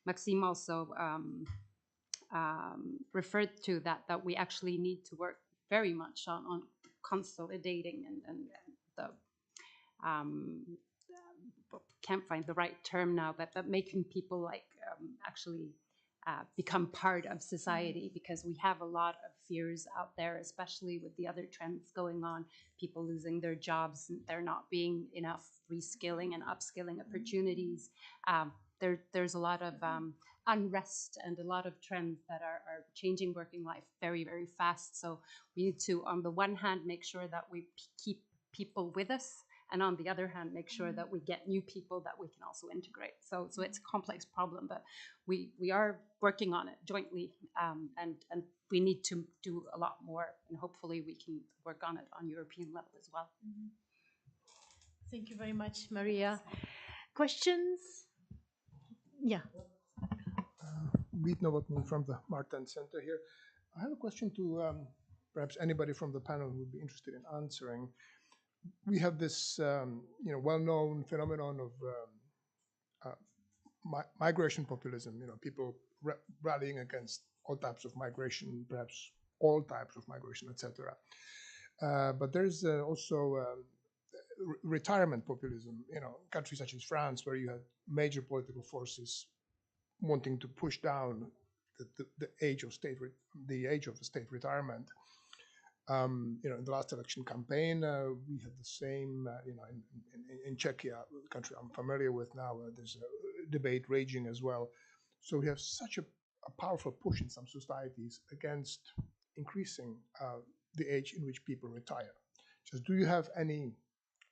D: Maxime also referred to, that we actually need to work very much on consolidating and the can't find the right term now, but making people like actually become part of society, because we have a lot of fears out there, especially with the other trends going on, people losing their jobs, there not being enough reskilling and upskilling opportunities. There's a lot of unrest and a lot of trends that are changing working life very, very fast. So we need to, on the one hand, make sure that we keep people with us, and on the other hand, make sure that we get new people that we can also integrate. So it's a complex problem, but we are working on it jointly, and we need to do a lot more, and hopefully we can work on it on European level as well.
B: Thank you very much, Maria. Questions? Yeah.
G: Beat Novotny from the Martin Center here. I have a question to perhaps anybody from the panel would be interested in answering. We have this well-known phenomenon of migration populism. People rallying against all types of migration, perhaps all types of migration, etc. But there's also retirement populism. Countries such as France, where you have major political forces wanting to push down the age of state retirement. In the last election campaign, we had the same. In Czechia, the country I'm familiar with now, there's a debate raging as well. So we have such a powerful push in some societies against increasing the age in which people retire. Just do you have any?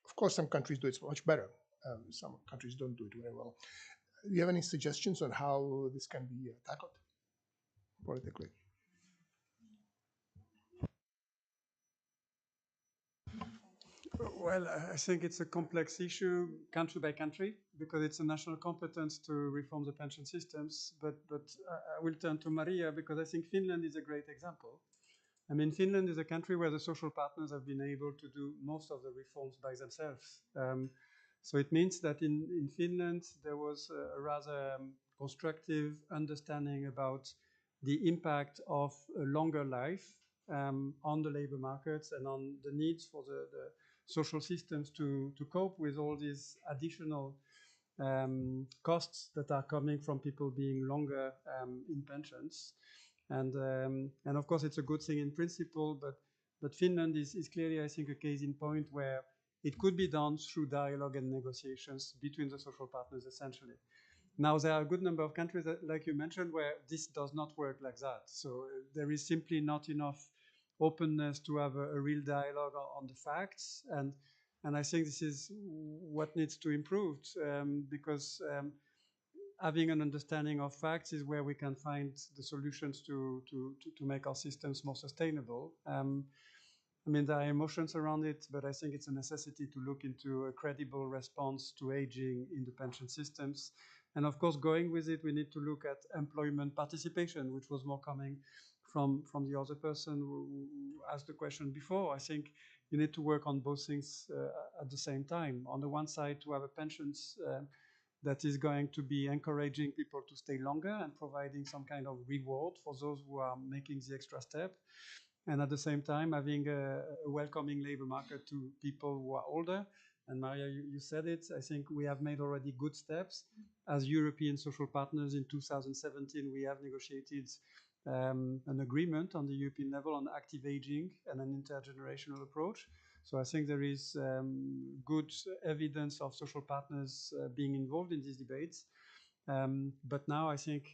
G: Of course, some countries do it much better. Some countries don't do it very well. Do you have any suggestions on how this can be tackled politically?
E: Well, I think it's a complex issue, country by country, because it's a national competence to reform the pension systems. But I will turn to Maria, because I think Finland is a great example. I mean, Finland is a country where the social partners have been able to do most of the reforms by themselves. So it means that in Finland, there was a rather constructive understanding about the impact of a longer life on the labor markets and on the needs for the social systems to cope with all these additional costs that are coming from people being longer in pensions. And of course, it's a good thing in principle, but Finland is clearly, I think, a case in point where it could be done through dialogue and negotiations between the social partners, essentially. Now, there are a good number of countries, that, like you mentioned, where this does not work like that. So there is simply not enough openness to have a real dialogue on the facts. And I think this is what needs to improve, because having an understanding of facts is where we can find the solutions to make our systems more sustainable. I mean, there are emotions around it, but I think it's a necessity to look into a credible response to aging in the pension systems. And of course, going with it, we need to look at employment participation, which was more coming from the other person who asked the question before. I think you need to work on both things at the same time. On the one side, to have a pensions that is going to be encouraging people to stay longer and providing some kind of reward for those who are making the extra step. And at the same time, having a welcoming labor market to people who are older. And Maria, you said it, I think we have made already good steps. As European social partners in 2017, we have negotiated an agreement on the European level on active aging and an intergenerational approach. So I think there is good evidence of social partners being involved in these debates. But now I think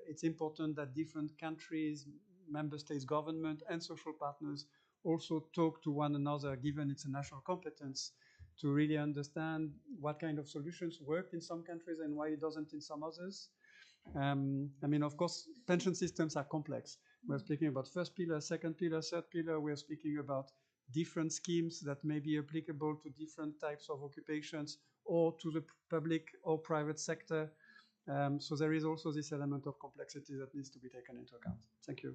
E: it's important that different countries, member states, government, and social partners also talk to one another, given it's a national competence, to really understand what kind of solutions work in some countries and why it doesn't in some others. I mean, of course, pension systems are complex. We're speaking about first pillar, second pillar, third pillar. We're speaking about different schemes that may be applicable to different types of occupations or to the public or private sector. So there is also this element of complexity that needs to be taken into account. Thank you.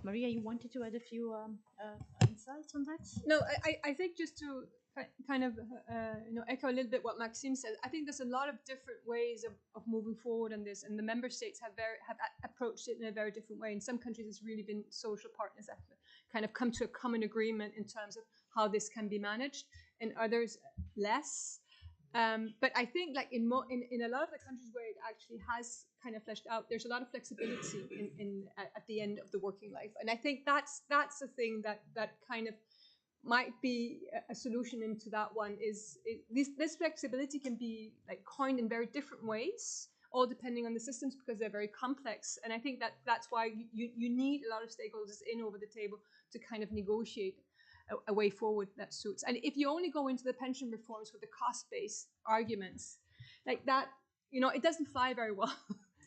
B: Maria, you wanted to add a few insights on that?
C: No, I think just to kind of echo a little bit what Maxime said. I think there's a lot of different ways of moving forward on this, and the member states have approached it in a very different way. In some countries, it's really been social partners that have kind of come to a common agreement in terms of how this can be managed. In others, less. But I think, like in a lot of the countries where it actually has kind of fleshed out, there's a lot of flexibility at the end of the working life, and I think that's a thing that kind of might be a solution into that one. This flexibility can be like coined in very different ways, all depending on the systems, because they're very complex. And I think that's why you need a lot of stakeholders in over the table to kind of negotiate a way forward that suits. And if you only go into the pension reforms with the cost-based arguments like that, it doesn't fly very well.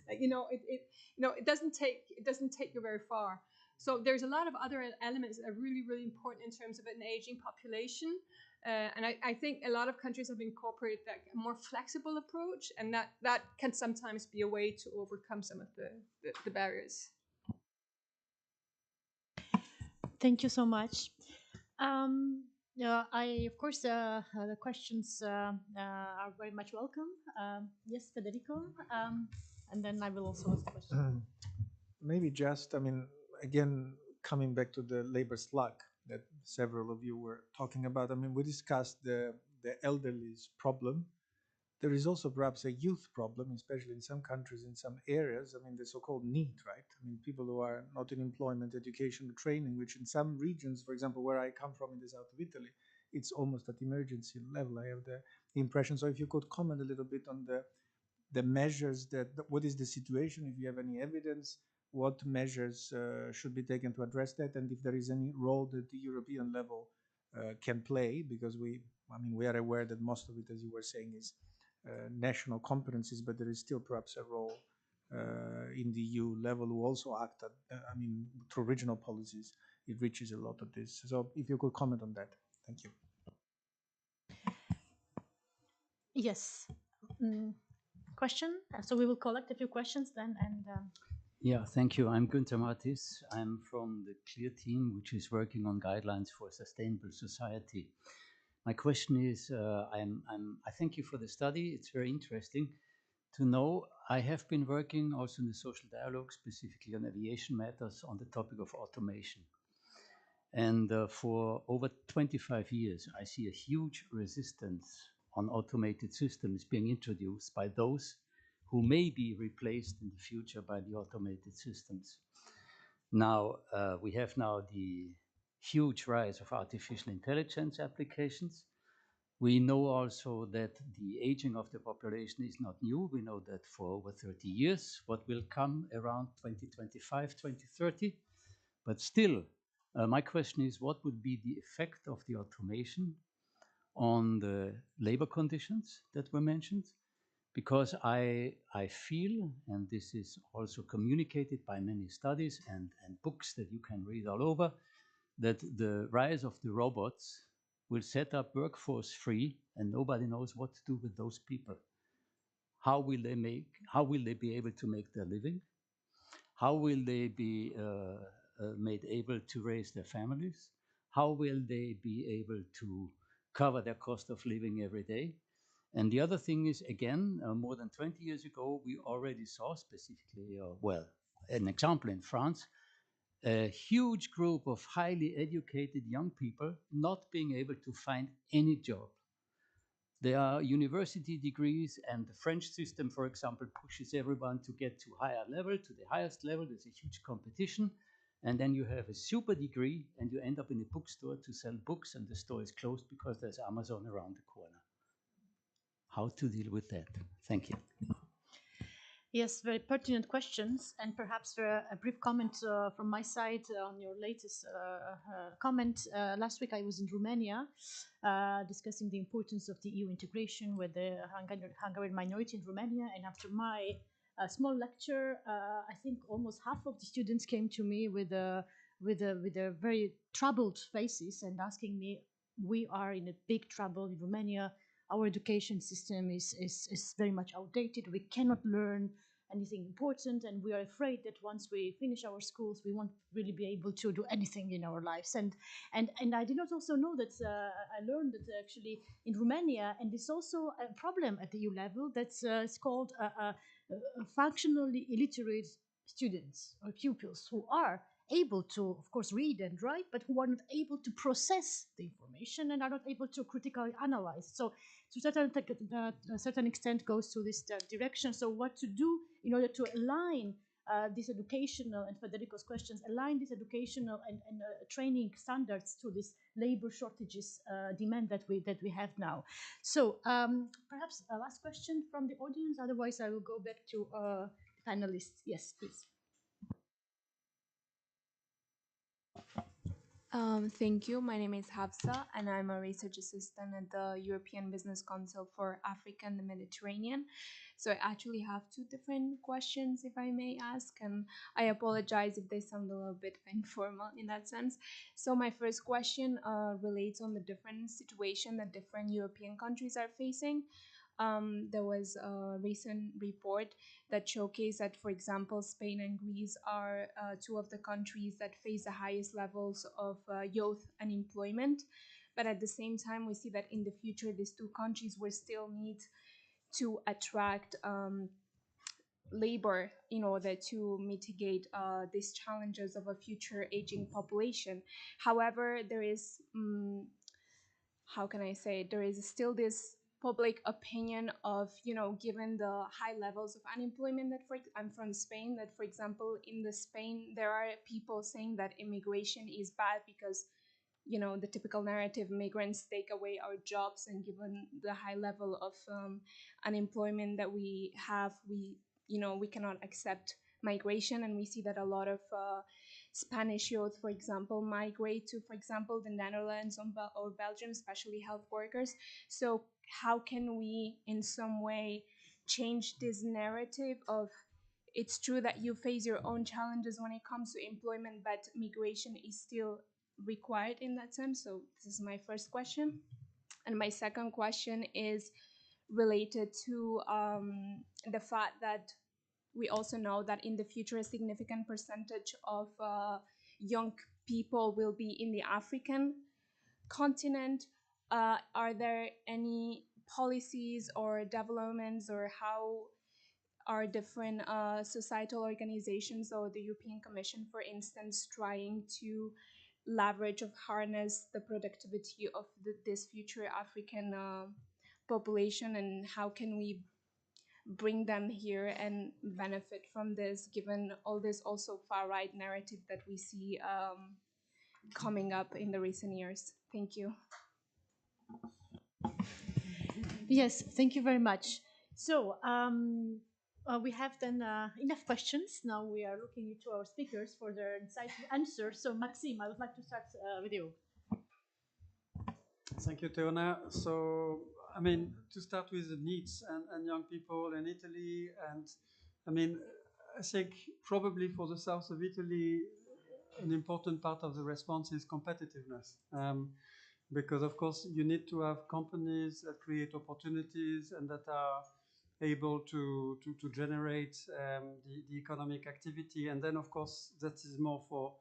C: Like, it doesn't take you very far. So there's a lot of other elements that are really, really important in terms of an aging population. And I think a lot of countries have incorporated that more flexible approach, and that can sometimes be a way to overcome some of the barriers.
B: Thank you so much. Yeah, of course, the questions are very much welcome. Yes, Federico, and then I will also ask the question.
A: Maybe just, I mean, again, coming back to the labor slug that several of you were talking about. I mean, we discussed the elderly's problem. There is also perhaps a youth problem, especially in some countries, in some areas. I mean, the so-called NEET, right? I mean, people who are not in employment, education, or training, which in some regions, for example, where I come from in the south of Italy, it's almost at emergency level. I have the impression. So if you could comment a little bit on the measures that, what is the situation, if you have any evidence, what measures should be taken to address that, and if there is any role that the European level can play, because I mean, we are aware that most of it, as you were saying, is national competencies, but there is still perhaps a role in the EU level who also act at, I mean, through regional policies, it reaches a lot of this. So if you could comment on that. Thank you.
B: Yes. Question. So we will collect a few questions then, and
H: Yeah, thank you. I'm Günther Martis. I'm from the CLEAR team, which is working on guidelines for sustainable society. My question is, I thank you for the study. It's very interesting to know. I have been working also in the social dialogue, specifically on aviation matters, on the topic of automation. And for over 25 years, I see a huge resistance on automated systems being introduced by those who may be replaced in the future by the automated systems. Now, we have now the huge rise of artificial intelligence applications. We know also that the aging of the population is not new. We know that for over 30 years, what will come around 2025, 2030. But still, my question is, what would be the effect of the automation on the labor conditions that were mentioned? Because I feel, and this is also communicated by many studies and books that you can read all over, that the rise of the robots will set up workforce free, and nobody knows what to do with those people. How will they be able to make their living? How will they be made able to raise their families? How will they be able to cover their cost of living every day? And the other thing is, again, more than 20 years ago, we already saw specifically, an example in France, a huge group of highly educated young people not being able to find any job. There are university degrees, and the French system, for example, pushes everyone to get to higher level, to the highest level. There's a huge competition. And then you have a super degree, and you end up in a bookstore to sell books, and the store is closed because there's Amazon around the corner. How to deal with that? Thank you.
B: yes, very pertinent questions, and perhaps for a brief comment from my side on your latest comment. Last week I was in Romania discussing the importance of the EU integration with the Hungarian minority in Romania, and after my small lecture, I think almost half of the students came to me with a very troubled faces and asking me, we are in a big trouble in Romania. Our education system is very much outdated. We cannot learn anything important, and we are afraid that once we finish our schools, we won't really be able to do anything in our lives. And I did not also know that I learned that actually in Romania, and it's also a problem at the EU level, that's it's called functionally illiterate students or pupils who are able to, of course, read and write, but who are not able to process the information and are not able to critically analyze. So to a certain extent goes to this direction. So what to do in order to align these educational, and Federico's questions, align these educational and training standards to this labor shortages demand that we have now. So perhaps a last question from the audience. Otherwise, I will go back to panelists. Yes, please.
I: Thank you. My name is Hafsa, and I'm a research assistant at the European Business Council for Africa and the Mediterranean. So I actually have two different questions, if I may ask, and I apologize if they sound a little bit informal in that sense. So my first question relates on the different situation that different European countries are facing. There was a recent report that showcased that, for example, Spain and Greece are two of the countries that face the highest levels of youth unemployment. But at the same time, we see that in the future, these two countries will still need to attract labor in order to mitigate these challenges of a future aging population. However, there is, how can I say, there is still this public opinion of, given the high levels of unemployment that, I'm from Spain, that, for example, in the Spain, there are people saying that immigration is bad because the typical narrative, migrants take away our jobs, and given the high level of unemployment that we have, we cannot accept migration. And we see that a lot of Spanish youth, for example, migrate to, for example, the Netherlands or Belgium, especially health workers. So how can we in some way change this narrative of, it's true that you face your own challenges when it comes to employment, but migration is still required in that sense? So this is my first question. And my second question is related to the fact that we also know that in the future, a significant percentage of young people will be in the African continent. Are there any policies or developments, or how are different societal organizations or the European Commission, for instance, trying to leverage of harness the productivity of this future African population, and how can we bring them here and benefit from this, given all this also far-right narrative that we see coming up in the recent years? Thank you.
B: Yes, thank you very much. So we have then enough questions. Now we are looking into our speakers for their insightful answers. So Maxime, I would like to start with you.
E: Thank you, Teona. So, I mean, to start with the needs and young people in Italy, and I mean, I think probably for the south of Italy, an important part of the response is competitiveness. Because of course you need to have companies that create opportunities and that are able to generate the economic activity. And then of course that is more for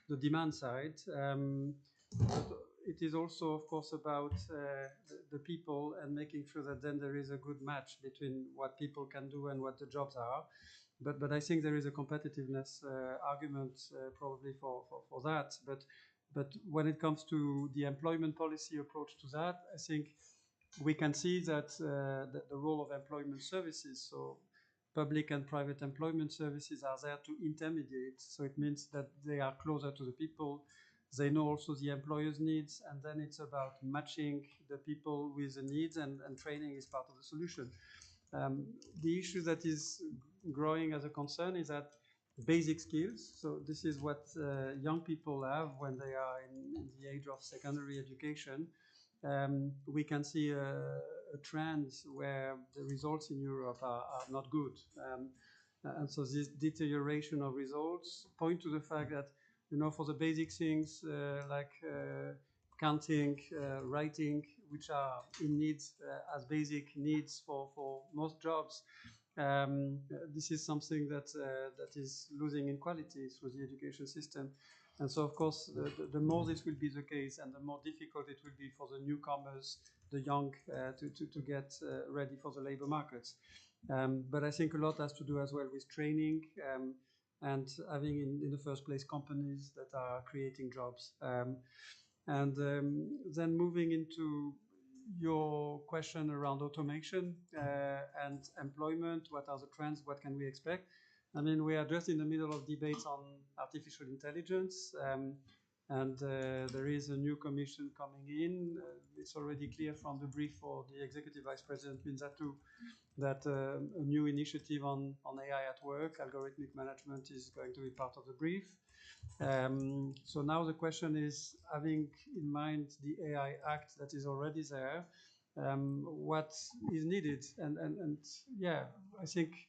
E: the demand side. But it is also of course about the people, and making sure that then there is a good match between what people can do and what the jobs are. But I think there is a competitiveness argument probably for that. But when it comes to the employment policy approach to that, I think we can see that the role of employment services, so public and private employment services, are there to intermediate. So it means that they are closer to the people. They know also the employer's needs, and then it's about matching the people with the needs, and training is part of the solution. The issue that is growing as a concern is that basic skills, so this is what young people have when they are in the age of secondary education. We can see a trend where the results in Europe are not good. And so this deterioration of results point to the fact that, for the basic things like counting, writing, which are in needs as basic needs for most jobs, this is something that is losing in quality through the education system. And so, of course, the more this will be the case, and the more difficult it will be for the newcomers, the young, to get ready for the labor markets. But I think a lot has to do as well with training, and having in the first place companies that are creating jobs. And then moving into your question around automation and employment, what are the trends, what can we expect? I mean, we are just in the middle of debates on artificial intelligence, and there is a new commission coming in. It's already clear from the brief for the Executive Vice President Minzatu that a new initiative on AI at work, algorithmic management, is going to be part of the brief. So now the question is, having in mind the AI Act that is already there, what is needed? And yeah, I think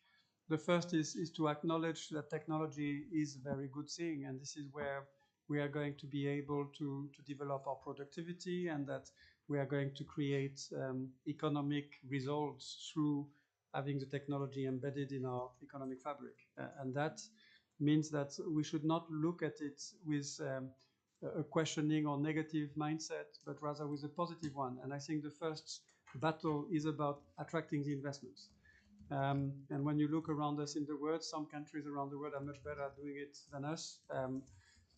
E: the first is to acknowledge that technology is a very good thing, and this is where we are going to be able to develop our productivity, and that we are going to create economic results through having the technology embedded in our economic fabric. And that means that we should not look at it with a questioning or negative mindset, but rather with a positive one. And I think the first battle is about attracting the investments. And when you look around us in the world, some countries around the world are much better at doing it than us.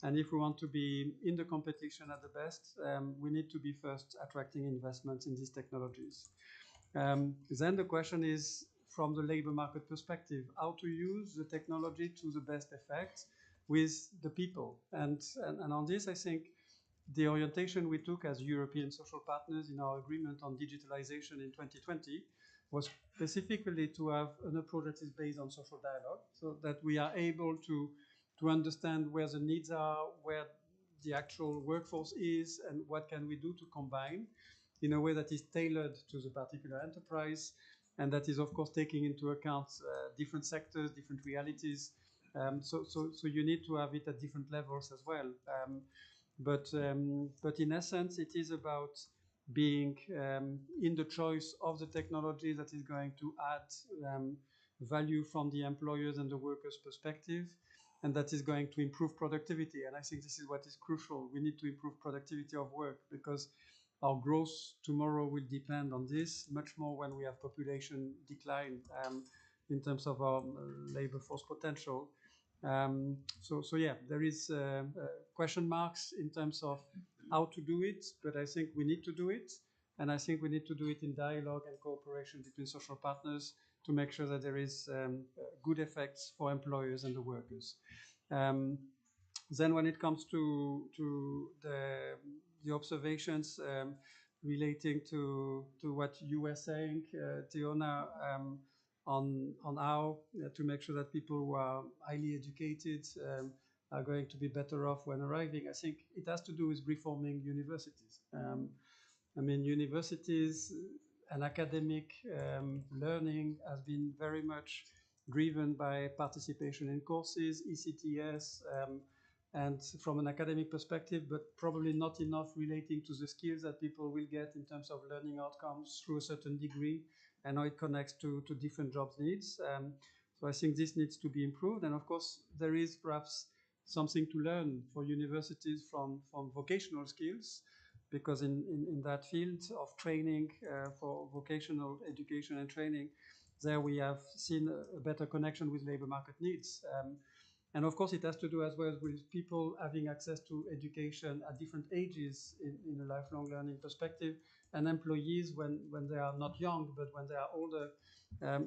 E: And if we want to be in the competition at the best, we need to be first attracting investments in these technologies. Then the question is, from the labor market perspective, how to use the technology to the best effect with the people. And on this, I think the orientation we took as European social partners in our agreement on digitalization in 2020 was specifically to have an approach that is based on social dialogue, so that we are able to understand where the needs are, where the actual workforce is, and what can we do to combine in a way that is tailored to the particular enterprise, and that is, of course, taking into account different sectors, different realities. So you need to have it at different levels as well. But in essence, it is about being in the choice of the technology that is going to add value from the employers and the workers' perspective, and that is going to improve productivity. And I think this is what is crucial. We need to improve productivity of work, because our growth tomorrow will depend on this much more when we have population decline in terms of our labor force potential. So yeah, there is question marks in terms of how to do it, but I think we need to do it. And I think we need to do it in dialogue and cooperation between social partners to make sure that there is good effects for employers and the workers. Then when it comes to the observations relating to what you were saying, Tiona, on how to make sure that people who are highly educated are going to be better off when arriving, I think it has to do with reforming universities. I mean, universities and academic learning has been very much driven by participation in courses, ECTS, and from an academic perspective, but probably not enough relating to the skills that people will get in terms of learning outcomes through a certain degree, and how it connects to different jobs needs. So I think this needs to be improved. And of course, there is perhaps something to learn for universities from vocational skills, because in that field of training for vocational education and training, there we have seen a better connection with labor market needs. And of course, it has to do as well with people having access to education at different ages in a lifelong learning perspective, and employees when they are not young, but when they are older,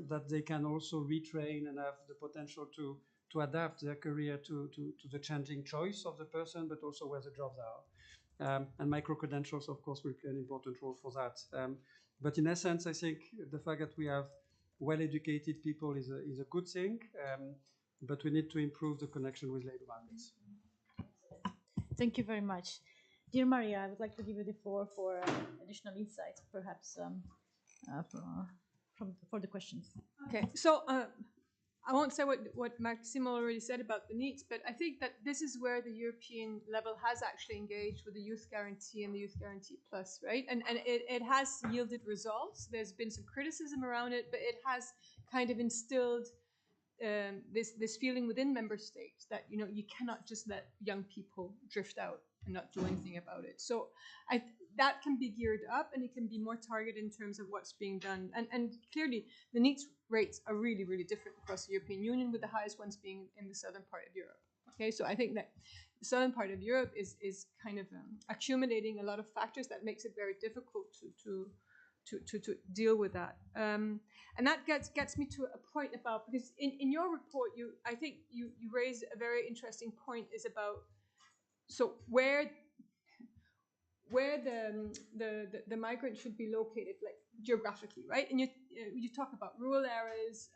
E: that they can also retrain and have the potential to adapt their career to the changing choice of the person, but also where the jobs are. And micro-credentials, of course, will play an important role for that. But in essence, I think the fact that we have well-educated people is a good thing. But we need to improve the connection with labor markets.
B: Thank you very much. Dear Maria, I would like to give you the floor for additional insights, perhaps for the questions.
C: Okay, so I won't say what Maximo already said about the needs, but I think that this is where the European level has actually engaged with the Youth Guarantee and the Youth Guarantee Plus, right? And it has yielded results. There's been some criticism around it, but it has kind of instilled this feeling within member states that you cannot just let young people drift out and not do anything about it. So that can be geared up, and it can be more targeted in terms of what's being done. And clearly, the needs rates are really, really different across the European Union, with the highest ones being in the southern part of Europe. Okay, so I think that the southern part of Europe is kind of accumulating a lot of factors that makes it very difficult to deal with that. And that gets me to a point about, because in your report, I think you raised a very interesting point, is about so where the migrant should be located, like geographically, right? And you talk about rural areas,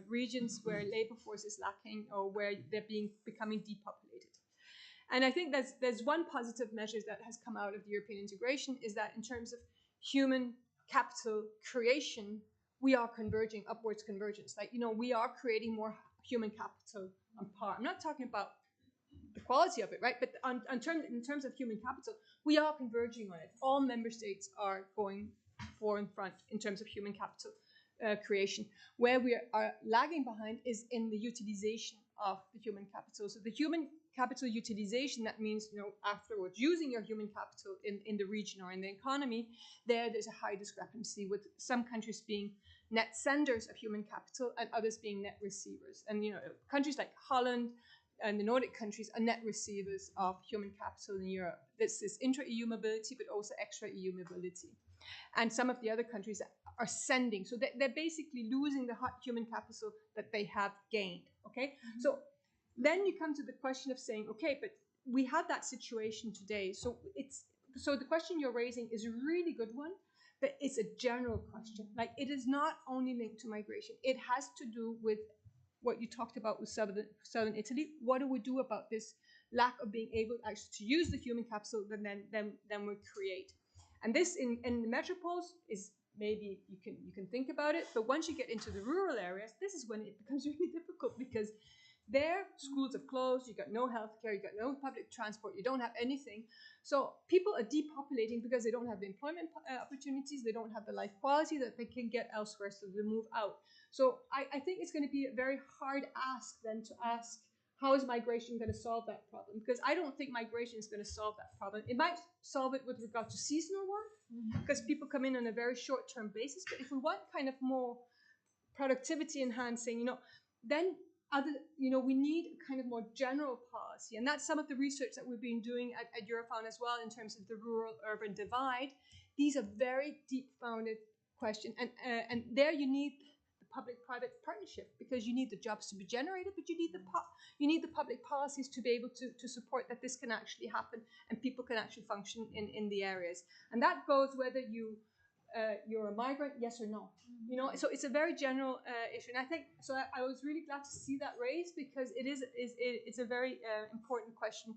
C: regions where labor force is lacking, or where they're becoming depopulated. And I think there's one positive measure that has come out of the European integration, is that in terms of human capital creation, we are converging upwards convergence. Like, we are creating more human capital on par. I'm not talking about the quality of it, right? But in terms of human capital, we are converging on it. All member states are going in front in terms of human capital creation. Where we are lagging behind is in the utilization of the human capital. So the human capital utilization, that means, afterwards using your human capital in the region or in the economy, there's a high discrepancy, with some countries being net senders of human capital and others being net receivers. And countries like Holland and the Nordic countries are net receivers of human capital in Europe. This is intra-EU mobility, but also extra-EU mobility. And some of the other countries are sending. So they're basically losing the human capital that they have gained, okay? So then you come to the question of saying, okay, but we have that situation today. So the question you're raising is a really good one, but it's a general question. Like, it is not only linked to migration. It has to do with what you talked about with southern Italy. What do we do about this lack of being able actually to use the human capital that then we create? And this in the metropoles is, maybe you can think about it, but once you get into the rural areas, this is when it becomes really difficult, because there schools have closed, you got no healthcare, you got no public transport, you don't have anything. So people are depopulating because they don't have the employment opportunities, they don't have the life quality that they can get elsewhere, so they move out. So I think it's going to be a very hard ask then to ask, how is migration going to solve that problem? Because I don't think migration is going to solve that problem. It might solve it with regard to seasonal work, because people come in on a very short-term basis. But if we want kind of more productivity enhancing, then we need a kind of more general policy. And that's some of the research that we've been doing at Eurofound as well, in terms of the rural-urban divide. These are very deep-founded questions. And there you need public-private partnership, because you need the jobs to be generated, but you need the public policies to be able to support that this can actually happen and people can actually function in the areas. And that goes whether you're a migrant, yes or no. So it's a very general issue, and I think so. I was really glad to see that raised, because it's a very important question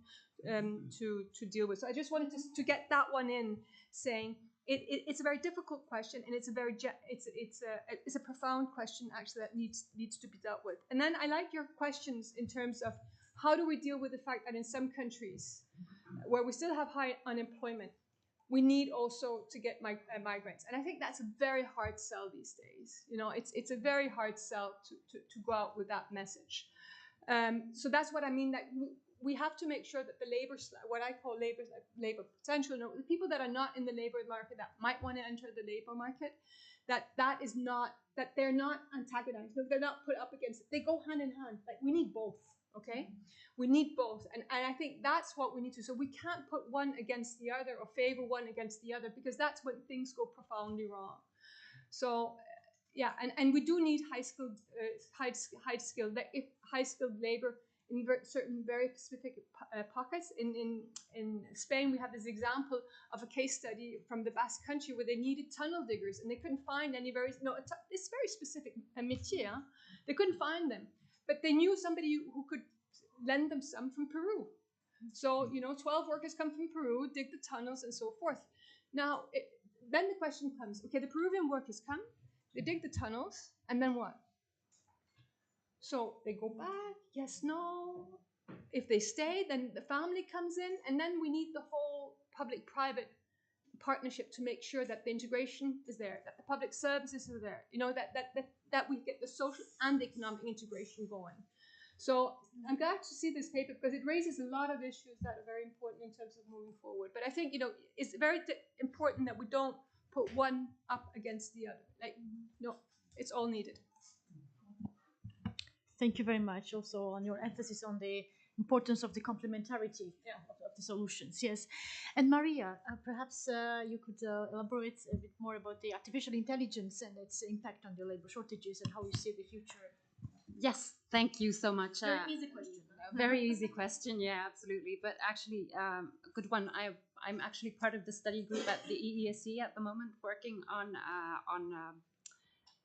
C: to deal with. So I just wanted to get that one in, saying. It's a very difficult question, and it's a profound question actually that needs to be dealt with. And then I like your questions in terms of how do we deal with the fact that in some countries where we still have high unemployment, we need also to get migrants. And I think that's a very hard sell these days. It's a very hard sell to go out with that message. So that's what I mean, that we have to make sure that the what I call labor potential, the people that are not in the labor market that might want to enter the labor market, that they're not antagonized, they're not put up against it. They go hand in hand. Like, we need both, okay? We need both. And I think that's what we need to. So we can't put one against the other or favor one against the other, because that's when things go profoundly wrong. So yeah, and we do need high skilled labor in certain very specific pockets. In Spain, we have this example of a case study from the Basque Country where they needed tunnel diggers, and they couldn't find any it's very specific métier. They couldn't find them, but they knew somebody who could lend them some from Peru. So 12 workers come from Peru, dig the tunnels, and so forth. Now, then the question comes: okay, the Peruvian workers come, they dig the tunnels, and then what? So they go back, yes, no. If they stay, then the family comes in, and then we need the whole public-private partnership to make sure that the integration is there, that the public services are there, that we get the social and economic integration going. So I'm glad to see this paper, because it raises a lot of issues that are very important in terms of moving forward. But I think, it's very important that we don't put one up against the other. It's all needed.
B: Thank you very much also on your emphasis on the importance of the complementarity of the solutions. Yes. And Maria, perhaps you could elaborate a bit more about the artificial intelligence and its impact on the labor shortages and how you see the future.
D: Yes, thank you so much.
B: Very easy question.
D: Very easy question, yeah, absolutely. But actually, a good one. I'm actually part of the study group at the EESC at the moment, working on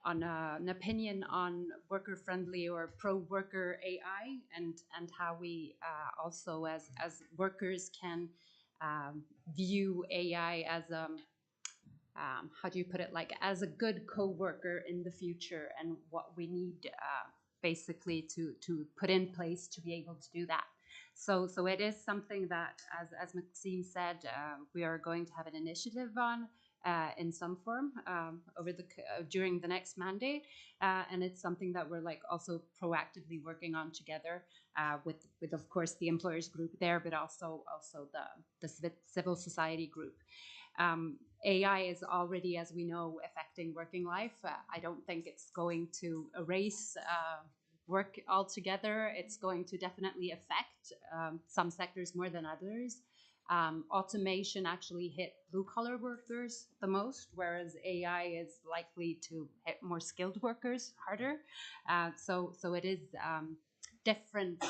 D: an opinion on worker-friendly or pro-worker AI, and how we also as workers can view AI as how do you put it, like as a good co-worker in the future, and what we need basically to put in place to be able to do that. So it is something that, as Maxime said, we are going to have an initiative on in some form during the next mandate, and it's something that we're like also proactively working on together with of course the employers group there, but also the civil society group. AI is already, as we know, affecting working life. I don't think it's going to erase work altogether. It's going to definitely affect some sectors more than others. Automation actually hit blue collar workers the most, whereas AI is likely to hit more skilled workers harder. So it is different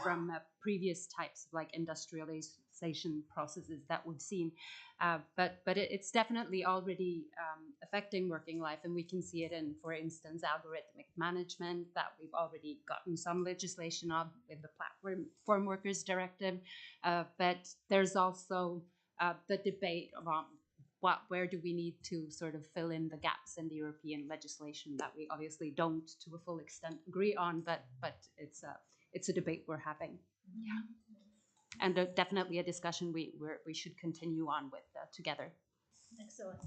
D: from previous types of like industrialization processes that we've seen. But it's definitely already affecting working life, and we can see it in, for instance, algorithmic management that we've already gotten some legislation on with the Platform Workers Directive. But there's also the debate about where do we need to sort of fill in the gaps in the European legislation that we obviously don't to a full extent agree on, but it's a debate we're having. Yeah. And definitely a discussion we should continue on with together.
B: Excellent.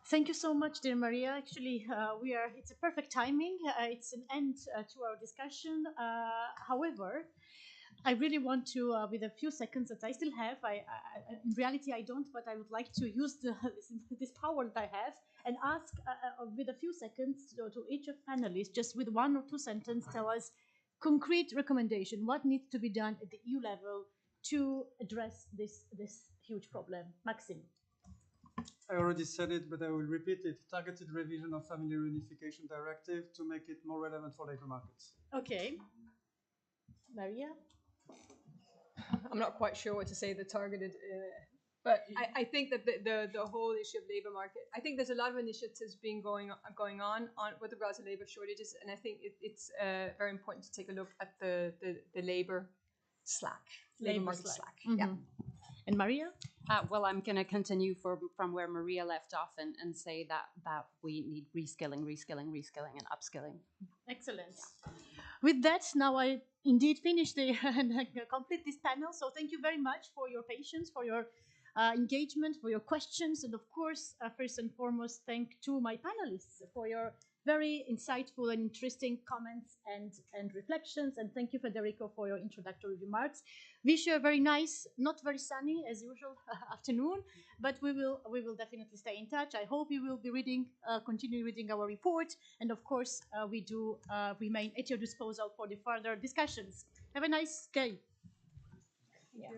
B: Thank you so much, dear Maria. Actually, it's a perfect timing. It's an end to our discussion. However, I really want to, with a few seconds that I still have, in reality I don't, but I would like to use this power that I have and ask with a few seconds to each of panelists, just with one or two sentences, tell us concrete recommendation, what needs to be done at the EU level to address this huge problem. Maxime.
E: I already said it, but I will repeat it. Targeted revision of Family Reunification Directive to make it more relevant for labor markets.
B: Okay. Maria?
C: I'm not quite sure what to say, the targeted, but I think that the whole issue of labor market, I think there's a lot of initiatives going on with regards to labor shortages, and I think it's very important to take a look at the labor market slack. Mm-hmm. Yeah.
B: And Maria?
D: Well, I'm going to continue from where Maria left off and say that we need reskilling, and upskilling.
B: Excellent. Yeah. With that, now I indeed finish and complete this panel. So thank you very much for your patience, for your engagement, for your questions, and of course, first and foremost, thank to my panelists for your very insightful and interesting comments and reflections. And thank you, Federico, for your introductory remarks. Wish you a very nice, not very sunny as usual afternoon, but we will definitely stay in touch. I hope you will be continue reading our report, and of course, we do remain at your disposal for the further discussions. Have a nice day. Yeah.